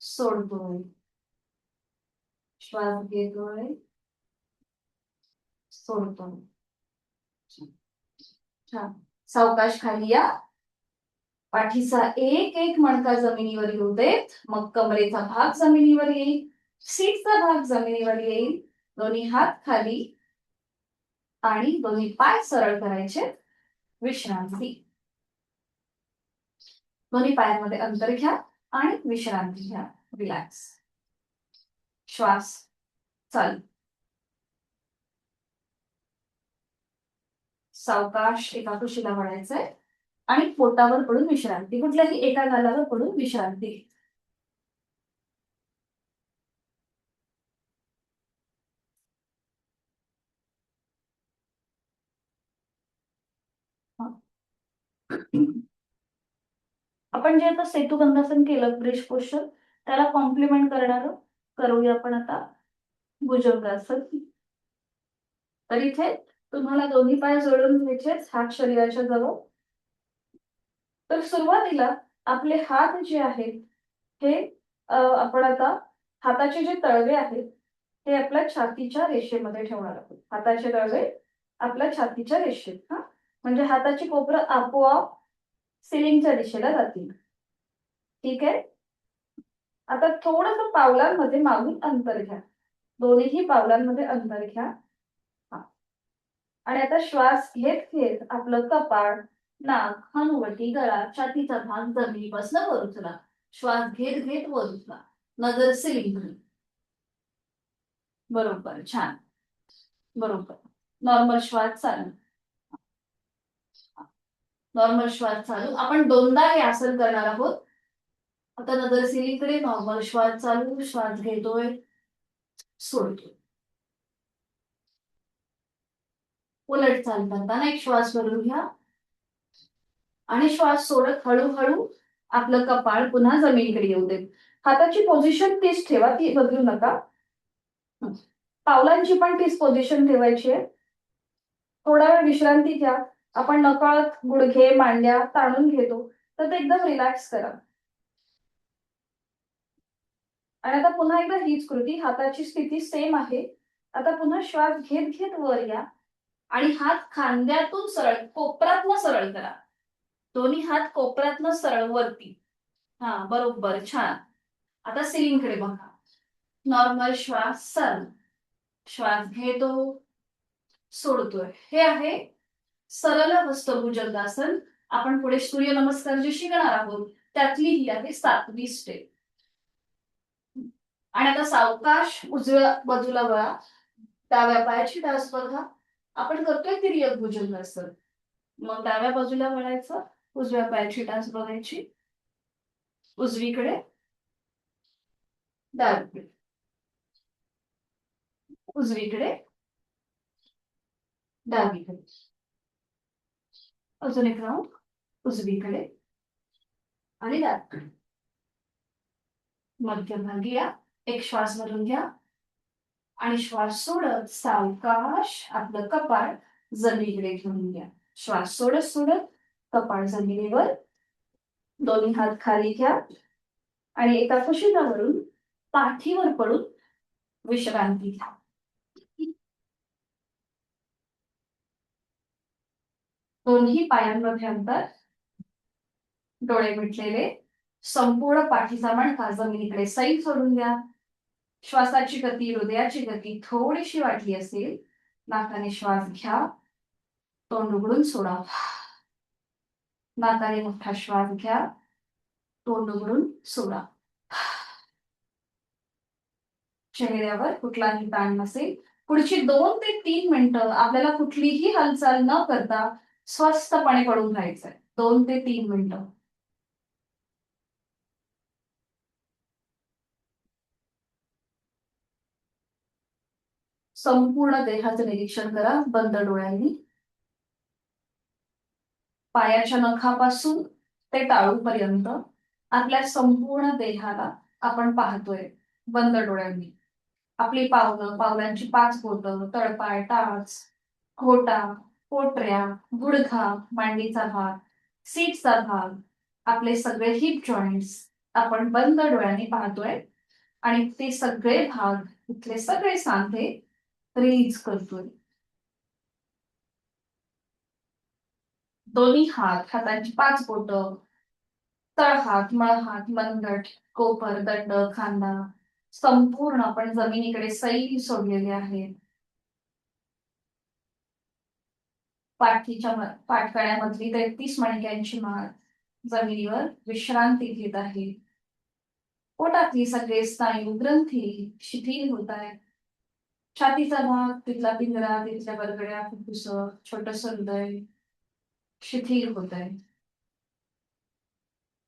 S1: सोडतोय. श्वास घेतोय, सोडतोय. छान. सावकाश खाली या. पाठीचा एक एक मणका जमिनीवर येऊ देत. मग कमरेचा भाग जमिनीवर येईल. सीटचा भाग जमिनीवर येईल. दोन्ही हात खाली आणि दोन्ही पाय सरळ करायचे. विश्रांती. दोन्ही पायांमध्ये अंतर घ्या आणि विश्रांती घ्या. रिलॅक्स. श्वास चालू. सावकाश एका कुशीला वळायचंय आणि पोटावर पडून विश्रांती. कुठल्याही एका गालावर पडून विश्रांती. आपण जे आता सेतुबंधासन केलं, ब्रिज पोश्चर, त्याला कॉम्प्लिमेंट करणार करूया आपण आता भुजंगासन. तर इथे तुम्हाला दोन्ही पाय जोडून घ्यायचे, हात शरीराच्या जवळ. तर सुरुवातीला आपले हात जे आहेत हे आपण आता हाताचे जे तळवे आहेत ते आपल्या छातीच्या रेषेमध्ये ठेवणार आहोत. हाताचे तळवे आपल्या छातीच्या रेषेत. म्हणजे हाताची कोपरं आपोआप सिलिंगच्या दिशेला जातील. ठीक आहे. आता थोडंसं पावलांमध्ये मागून अंतर घ्या. दोन्हीही पावलांमध्ये अंतर घ्या. आणि आता श्वास घेत घेत आपलं कपाळ, नाक, हनुवटी, गळा, छातीचा भाग जमिनीपासून वर उचला. श्वास घेत घेत वर उचला. नजर सिलिंग. बरोबर, छान. बरोबर. नॉर्मल श्वास चालू. नॉर्मल श्वास चालू. आपण दोनदा हे आसन करणार आहोत. आता नजर सिलिंगकडे. नॉर्मल श्वास चालू. श्वास घेतोय, सोडतोय. उलट चालताना एक श्वास भरून घ्या आणि श्वास सोडत हळूहळू आपलं कपाळ पुन्हा जमिनीकडे येऊ देत. हाताची पोझिशन तीच ठेवा, ती बदलू नका. पावलांची पण तीच पोझिशन ठेवायची आहे. थोडा वेळ विश्रांती घ्या. आपण नकळत गुडघे मांड्या ताणून घेतो, तर ते एकदम रिलॅक्स करा. आणि आता पुन्हा एकदा हीच कृती, हाताची स्थिती सेम आहे. आता पुन्हा श्वास घेत घेत वर या आणि हात खांद्यातून सरळ कोपरातनं सरळ करा. दोन्ही हात कोपरातनं सरळ वरती. हा बरोबर, छान. आता सिलिंगकडे बघा. नॉर्मल श्वास, सरळ श्वास घेतो, सोडतोय. हे आहे सरळ हस्त भुजंगासन. आपण पुढे सूर्यनमस्कार जे शिकणार आहोत त्यातली ही आहे 7वी स्टेप. आणि आता सावकाश उजव्या बाजूला वळा. डाव्या पायाची डास बघा. आपण करतोय तिर्यक भुजंगासन. मग डाव्या बाजूला वळायचं, उजव्या पायाची डास बघायची, उजवीकडे डावीकडे, उजवीकडे डावीकडे. अजून एक राऊंड, उजवीकडे आणि डावीकडे. मध्यभागी या. एक श्वास भरून घ्या आणि श्वास सोडत सावकाश आपलं कपाळ जमिनीकडे घेऊन घ्या. श्वास सोडत सोडत कपाळ जमिनीवर. दोन्ही हात खाली घ्या आणि एका कुशीतावरून पाठीवर पडून विश्रांती घ्या. दोन्ही पायांमध्ये अंतर. डोळे मिटलेले. संपूर्ण पाठीचा मणका जमिनीकडे सैल सोडून द्या. श्वासाची गती, हृदयाची गती थोडीशी वाढली असेल, नाकाने श्वास घ्या, तोंड उघडून सोडा. नाकाने मोठा श्वास घ्या, तोंड उघडून सोडा. चेहऱ्यावर कुठलाही ताण नसेल. पुढची 2 ते 3 मिनिटं आपल्याला कुठलीही हालचाल न करता स्वस्थपणे पडून राहायचंय. 2 ते 3 मिनिटं. संपूर्ण देहाचं निरीक्षण करा बंद डोळ्यांनी. पायाच्या नखापासून ते टाळूपर्यंत आपल्या संपूर्ण देहाला आपण पाहतोय बंद डोळ्यांनी. आपली पावलं, पावलांची 5 बोटं, तळपाय, टाच, घोटा, पोटऱ्या, गुडघा, मांडीचा भाग, सीटचा भाग, आपले सगळे हिप जॉईंट्स आपण बंद डोळ्यांनी पाहतोय आणि ते सगळे भाग, इथले सगळे सांधे रिलीज करतोय. दोन्ही हात, हातांची 5 बोटं, तळहात, मळहात, मनगट, कोपर, दंड, खांदा संपूर्ण आपण जमिनीकडे सैल सोडलेले आहेत. पाठकळ्यामधली 33 मणक्यांची माळ जमिनीवर विश्रांती घेत आहे. पोटातली सगळे स्नायू ग्रंथी शिथिल होत आहेत. छातीचा भाग, तिथला पिंजरा, तिथल्या बरगड्या, फुफ्फुस, छोटस हृदय शिथिल होत आहे.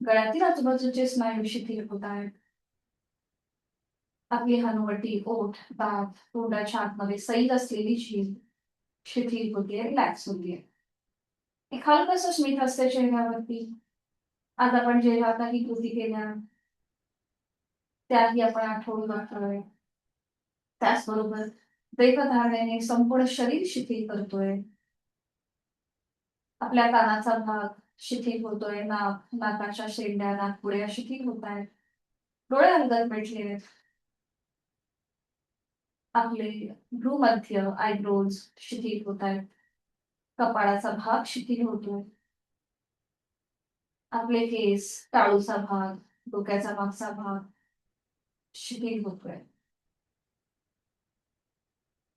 S1: गळ्यातील आजूबाजूचे स्नायू शिथिल होत आहेत. आपली हनुवटी, ओठ, दात, तोंडाच्या आतमध्ये सैल असलेली जीभ शिथिल होते, रिलॅक्स होते. एक हलकस स्मित असते चेहऱ्यावरती. आज आपण जेव्हा काही कृती केल्या त्याही आपण आठवून बघतोय. त्याचबरोबर देहधारणेने संपूर्ण शरीर शिथिल करतोय. आपल्या कानाचा भाग शिथिल होतोय, नाकाच्या शेंड्या, नाकपुड्या शिथिल होत आहेत. डोळे हलगत मिटले आहेत. आपले भ्रूमध्य, आयब्रोज शिथिल होत आहेत. कपाळाचा भाग शिथिल होतोय. आपले केस, टाळूचा भाग, डोक्याचा मागचा भाग शिथिल होतोय.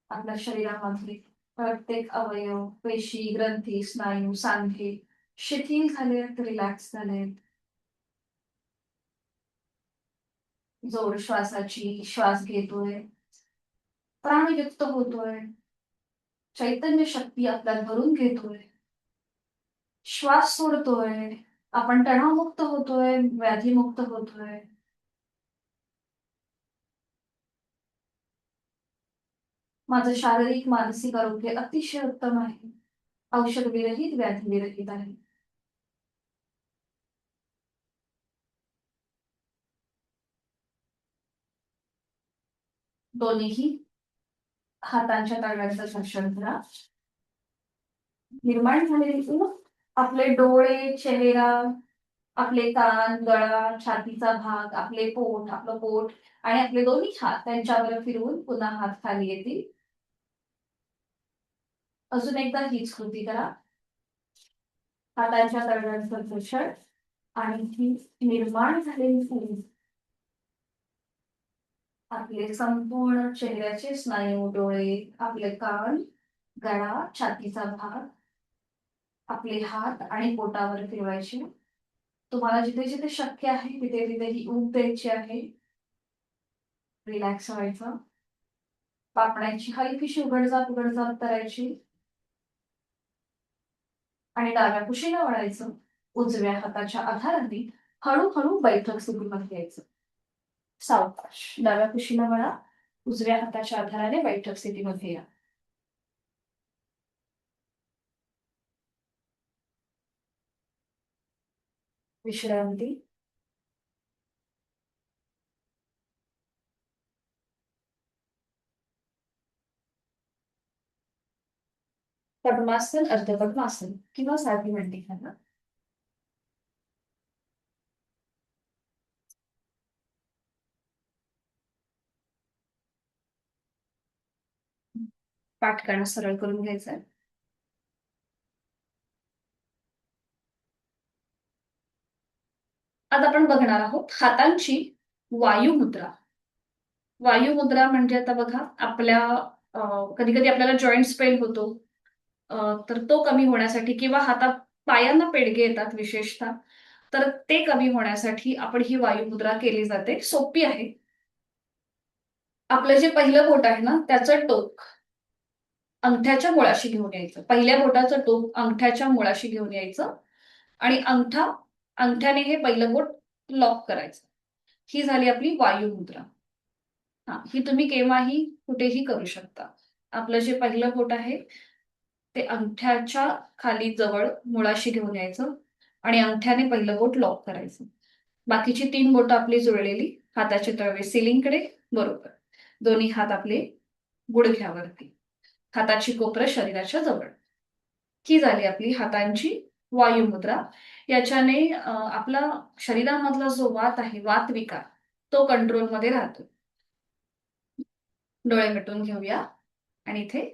S1: आपल्या शरीरामधले प्रत्येक अवयव, पेशी, ग्रंथी, स्नायू, सांधे शिथिल झालेत, रिलॅक्स झालेत. जोड श्वासाची श्वास घेतोय, प्राणयुक्त होतोय, चैतन्य शक्ती आपल्यात भरून घेतोय. श्वास सोडतोय, आपण तणावमुक्त होतोय, व्याधीमुक्त होतोय. माझं शारीरिक मानसिक आरोग्य अतिशय उत्तम आहे. औषध विरहित, व्याधी विरहित आहे. दोन्हीही हातांच्या तळव्यांचं घर्षण करा. निर्माण झालेली ऊब आपले डोळे, चेहरा, आपले कान, गळा, छातीचा भाग, आपले पोट, आपलं पोट आणि आपले दोन्ही हात त्यांच्यावर फिरवून पुन्हा हात खाली येतील. अजून एकदा हीच कृती करा. हातांच्या तळव्यांचं घर्षण आणि ही निर्माण झालेली ऊब आपले संपूर्ण चेहऱ्याचे स्नायू, डोळे, आपले कान, गळा, छातीचा भाग, आपले हात आणि पोटावर फिरवायचे. तुम्हाला जिथे जिथे शक्य आहे तिथे तिथे ही ऊब द्यायची आहे. रिलॅक्स व्हायचं. पापण्यांची हलकीशी उघडझाप करायची आणि डाव्या कुशीला वळायचं. उजव्या हाताच्या आधाराने हळूहळू बैठक स्थितीमध्ये यायचं. सावकाश डाव्या कुशीला वळा. उजव्या हाताच्या आधाराने बैठक स्थितीमध्ये या. विश्रांती. पद्मासन, अर्धपद्मासन किंवा साधी मांडी घाला. पाठकाणा सरळ करून घ्यायचा. आता आपण बघणार आहोत हातांची वायुमुद्रा. वायुमुद्रा म्हणजे आता बघा आपल्या कधी कधी आपल्याला जॉईंट्स पेन होतो. तर तो कमी होण्यासाठी किंवा हातात पायांना पेडगे येतात विशेषतः, तर ते कमी होण्यासाठी आपण ही वायुमुद्रा केली जाते. सोपी आहे. आपलं जे पहिलं बोट आहे ना त्याचं टोक अंगठ्याच्या मुळाशी घेऊन यायचं. पहिल्या बोटाचं टोक अंगठ्याच्या मुळाशी घेऊन यायचं आणि अंगठ्याने हे पहिलं बोट लॉक करायचं. ही झाली आपली वायुमुद्रा. हा, ही तुम्ही केव्हाही कुठेही करू शकता. आपलं जे पहिलं बोट आहे ते अंगठ्याच्या खाली जवळ मुळाशी घेऊन यायचं आणि अंगठ्याने पहिलं बोट लॉक करायचं. बाकीची 3 बोटं आपली जुळलेली, हाताचे तळवे सिलिंगकडे, बरोबर. दोन्ही हात आपले गुडघ्यावरती, हाताची कोपरं शरीराच्या जवळ. ही झाली आपली हातांची वायुमुद्रा. याच्याने आपला शरीरामधला जो वात आहे, वात विकार, तो कंट्रोलमध्ये राहतो. डोळे मिटून घेऊया आणि इथे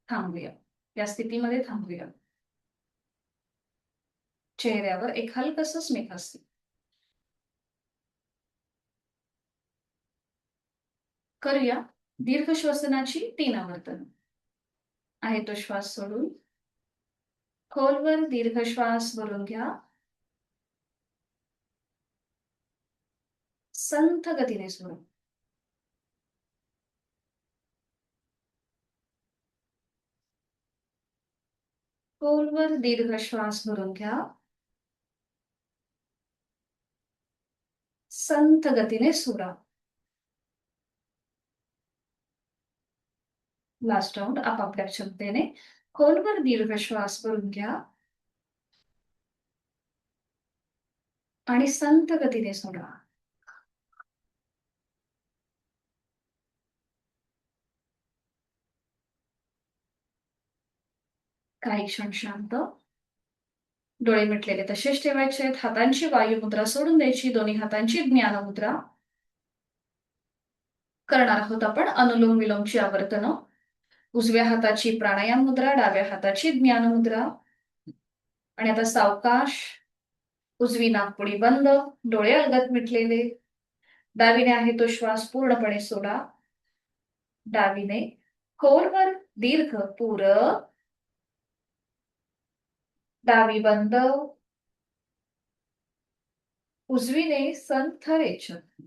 S1: थांबूया. या स्थितीमध्ये थांबूया. चेहऱ्यावर एक हलकंसं स्मित. करूया दीर्घ श्वसनाची 3 आवर्तन. आहे तो श्वास सोडून खोलवर दीर्घ श्वास भरून घ्या. संथ गतीने सोडा. खोलवर दीर्घ श्वास भरून घ्या. संथ गतीने सोडा. लास्ट राऊंड आपापल्या क्षमतेने खोलवर दीर्घ श्वास भरून घ्या आणि संथ गतीने सोडा. काही क्षण शांत. डोळे मिटलेले तसेच ठेवायचे आहेत. हातांची वायुमुद्रा सोडून द्यायची. दोन्ही हातांची ज्ञानमुद्रा. करणार आहोत आपण अनुलोम विलोमची आवर्तनं. उजव्या हाताची प्राणायाम मुद्रा, डाव्या हाताची ज्ञान मुद्रा. आणि आता सावकाश उजवी नाकपुडी बंद, डोळे अलगद मिटलेले. डावीने आहे तो श्वास पूर्णपणे सोडा. डावीने खोलवर दीर्घ पूरक. डावी बंद. उजवीने संथ रेचक.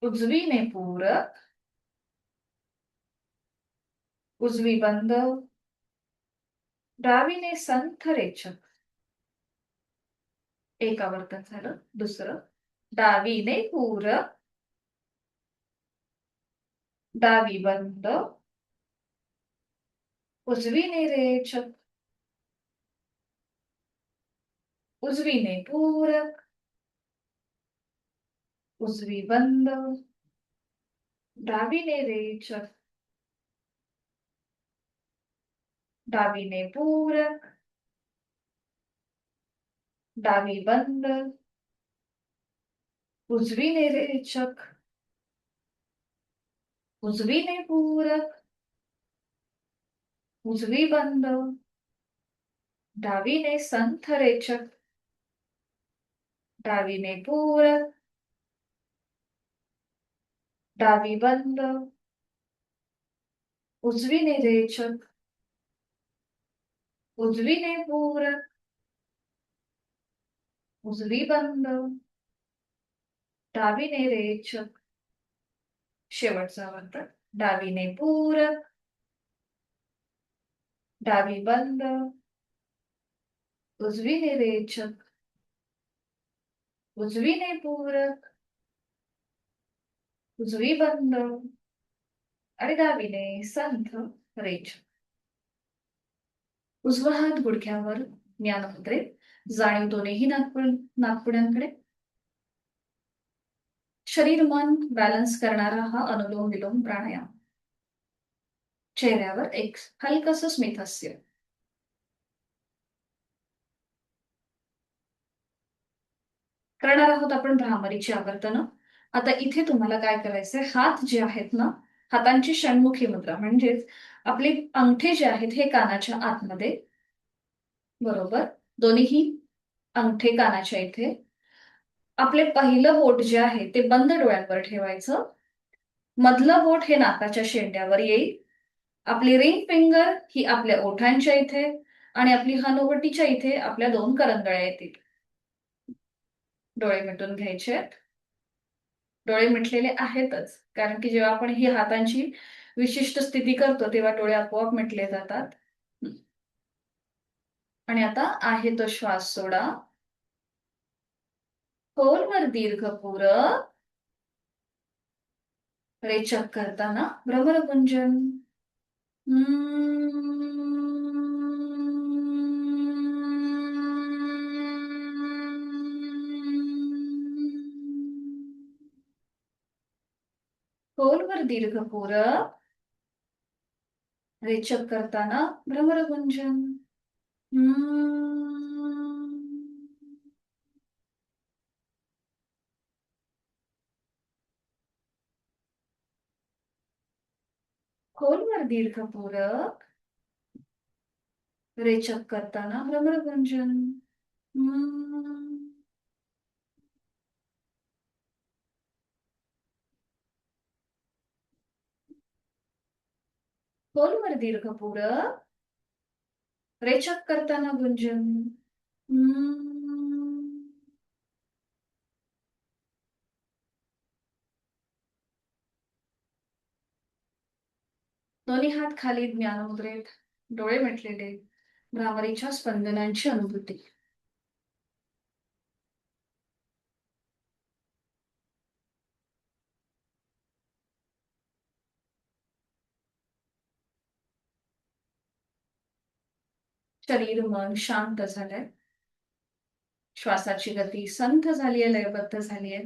S1: उजवीने पूरक. उजवी बंद. डावीने संथ रेचक. एक आवर्तन झालं. दुसरं डावीने पूरक. डावी बंद. उजवीने रेचक. उजवीने पूरक. उजवी बंद. डावीने रेचक. डावीने पूरक. डावी बंद. उजवीने रेचक. उजवीने पूरक. उजवी बंद. डावीने संथ रेचक. डावीने पूरक. डावी बंद. उजवीने रेचक. उजवीने पूरक. उजवी बंद. डावीने रेचक. शेवटचा वर्त. डावीने पूरक. डावी बंद. उजवीने रेचक. उजवीने पूरक. उजवी बंद. आणि डावीने संथ रेचक. उजवा हात गुडघ्यावर, ज्ञानमुद्रेत. जाणीव दोन्ही नागपुड्यांकडे. शरीर मन बॅलन्स करणारा हा अनुलोम विलोम प्राणायाम. चेहऱ्यावर एक हलकस स्मितहास्य. करणार आहोत आपण भ्रामरीची आवर्तनं. आता इथे तुम्हाला काय करायचंय, हात जे आहेत ना, हातांची षण्मुखी मुद्रा म्हणजेच आपले अंगठे जे आहेत हे कानाच्या आतमध्ये. बरोबर. दोन्हीही अंगठे कानाच्या इथे. आपले पहिलं बोट जे आहे ते बंद डोळ्यांवर ठेवायचं. मधलं बोट हे नाकाच्या शेंड्यावर येईल. आपली रिंग फिंगर ही आपल्या ओठांच्या इथे आणि आपली हनुवटीच्या इथे आपल्या 2 करंगळ्या येतील. डोळे मिटून घ्यायचे. डोळे मिटलेले आहेतच, कारण की जेव्हा आपण ही हातांची विशिष्ट स्थिती करतो तेव्हा डोळे आपोआप मिटले जातात. आणि आता आहे तो श्वास सोडा. खोलवर दीर्घ पूरक. रेचक करताना भ्रमरगुंजन. खोलवर दीर्घ पूरक. रेचक करताना भ्रमरगुंजन. खोलवर दीर्घ पूरक. रेचक करताना भ्रमरगुंजन. खोलवर दीर्घ पूरक. रेचक करताना गुंजन. दोन्ही हात खाली ज्ञानमुद्रेत. डोळे मिटलेले. भ्रामरीच्या स्पंदनांची अनुभूती. शरीर मन शांत झालंय. श्वासाची गती संथ झालीय, लयबद्ध झालीय.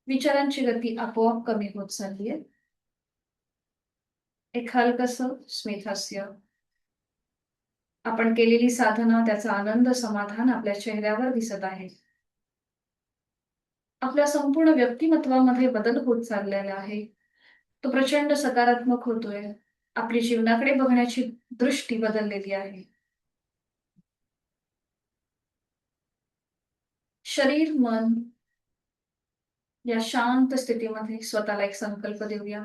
S1: विचारांची गती आपोआप कमी होत चाललीय. एक हलकसं स्मितहास्य. आपण केलेली साधना, त्याचा आनंद, समाधान आपल्या चेहऱ्यावर दिसत आहे. आपल्या संपूर्ण व्यक्तिमत्वामध्ये बदल होत चाललेला आहे. तो प्रचंड सकारात्मक होतोय. आपली जीवनाकडे बघण्याची दृष्टी बदललेली आहे. शरीर मन या शांत स्थितीमध्ये स्वतःला एक संकल्प देऊया.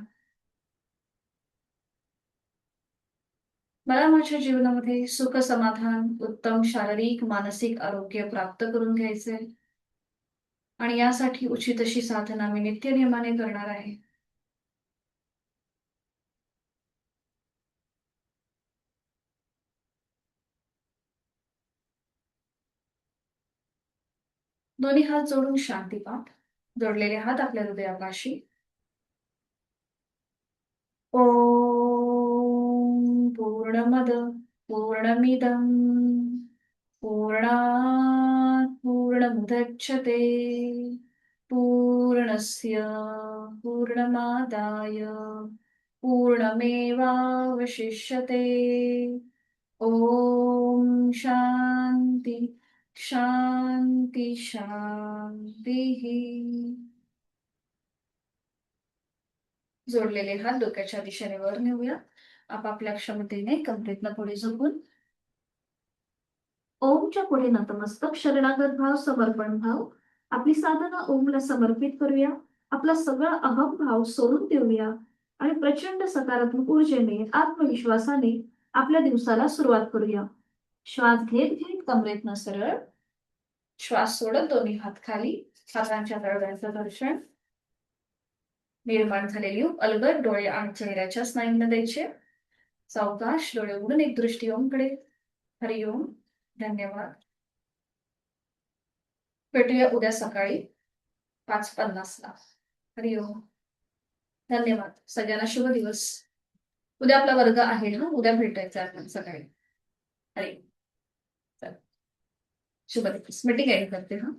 S1: मला माझ्या जीवनामध्ये सुख समाधान, उत्तम शारीरिक मानसिक आरोग्य प्राप्त करून घ्यायचे आणि यासाठी उचित अशी साधना मी नित्यनेमाने करणार आहे. दोन्ही हात जोडून शांतीपाठ. जोडलेले हात आपल्या हृदयापाशी. ओम पूर्णमद पूर्णमिदं पूर्णात् पूर्णमुदच्यते पूर्णस्य पूर्णमादाय पूर्णमेवावशिष्यते. ओम शांती शांती शांती. जोडलेले हात डोक्याच्या दिशेने वर नेऊया. आपापल्या क्षमतेने कमरेतनं पुढे झोपून ओमच्या पुढे नतमस्तक, शरणागत भाव, समर्पण भाव. आपली साधना ओमला समर्पित करूया. आपला सगळा अहम भाव सोडून देऊया आणि प्रचंड सकारात्मक ऊर्जेने, आत्मविश्वासाने आपल्या दिवसाला सुरुवात करूया. श्वास घेत घेत कमरेतनं सरळ, श्वास सोडत दोन्ही हात खाली, हातांच्या तळव्यांचं दर्शन. निर्माण झालेली अलगद डोळे आणि चेहऱ्याच्या स्नायूंना द्यायचे. सावकाश डोळे उघडून एक दृष्टी ओमकडे. हरिओम. धन्यवाद. भेटूया उद्या सकाळी 5:50 ला. हरिओम. धन्यवाद. सगळ्यांना शुभ दिवस. उद्या आपला वर्ग आहे ना, उद्या भेटायचं आपण सकाळी. हरिओम. शुभ दिवस. मीटिंग एंड करते हा.